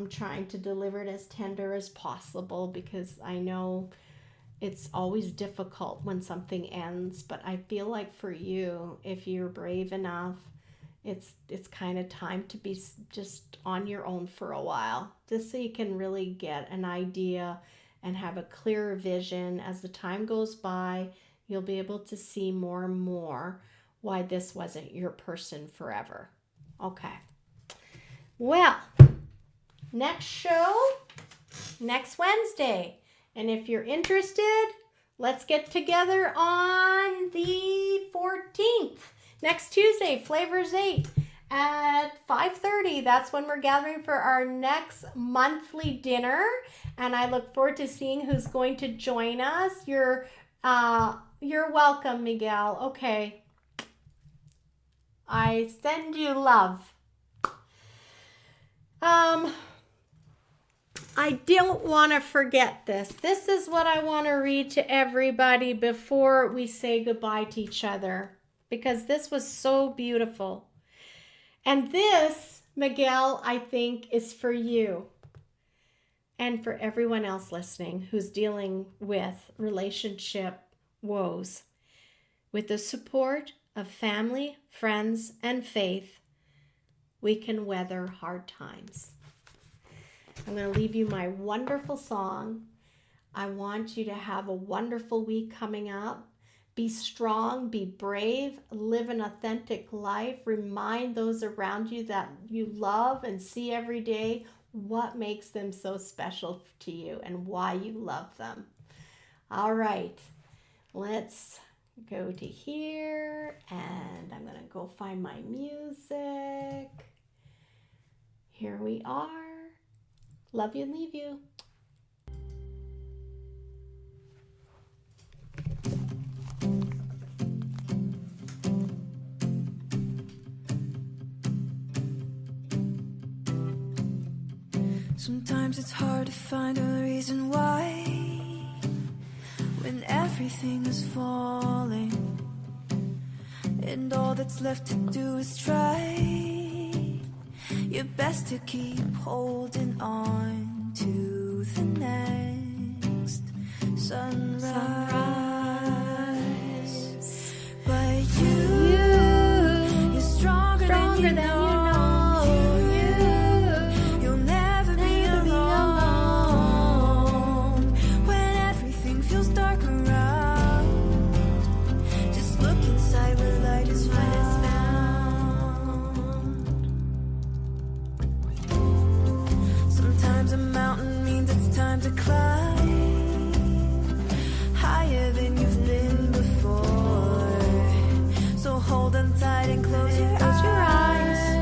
trying to deliver it as tender as possible, because I know it's always difficult when something ends, but I feel like for you, if you're brave enough, it's kind of time to be just on your own for a while, just so you can really get an idea and have a clearer vision. As the time goes by, you'll be able to see more and more why this wasn't your person forever. Okay. Well, next show, next Wednesday. And if you're interested, let's get together on the 14th. Next Tuesday, Flavors 8 at 5:30. That's when we're gathering for our next monthly dinner. And I look forward to seeing who's going to join us. You're welcome, Miguel. Okay. I send you love. I don't want to forget this. This is what I want to read to everybody before we say goodbye to each other, because this was so beautiful. And this, Miguel, I think is for you and for everyone else listening who's dealing with relationship woes. With the support of family, friends, and faith, we can weather hard times. I'm going to leave you my wonderful song. I want you to have a wonderful week coming up. Be strong, be brave, live an authentic life. Remind those around you that you love and see every day what makes them so special to you and why you love them. All right, let's go to here, and I'm going to go find my music. Here we are. Love you and leave you. Sometimes it's hard to find a reason why when everything is falling and all that's left to do is try your best to keep holding on to the next sunrise. But you're stronger than you know. You'll never be alone when everything feels dark around. Just look inside where light is found. Sometimes a mountain means it's time to climb higher than you've been before. So hold on tight and close your eyes.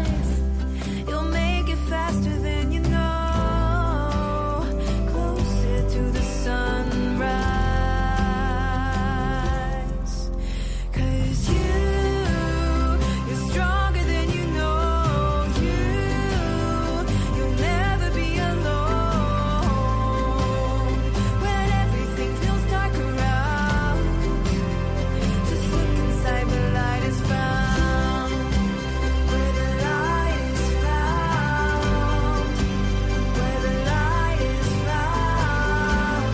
You'll make it faster than you know. Closer to the sunrise. 'Cause you're stronger than you know. You'll never be alone when everything feels dark around. Just look inside where light is found. Where the light is found. Where the light is found.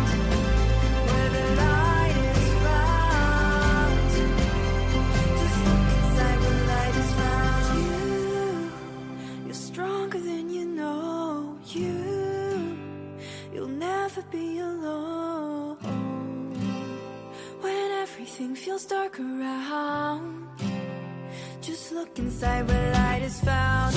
Where the light is found. Just look inside where light is found. You're stronger than you know. You'll never be alone when everything feels dark around. Just look inside where light is found.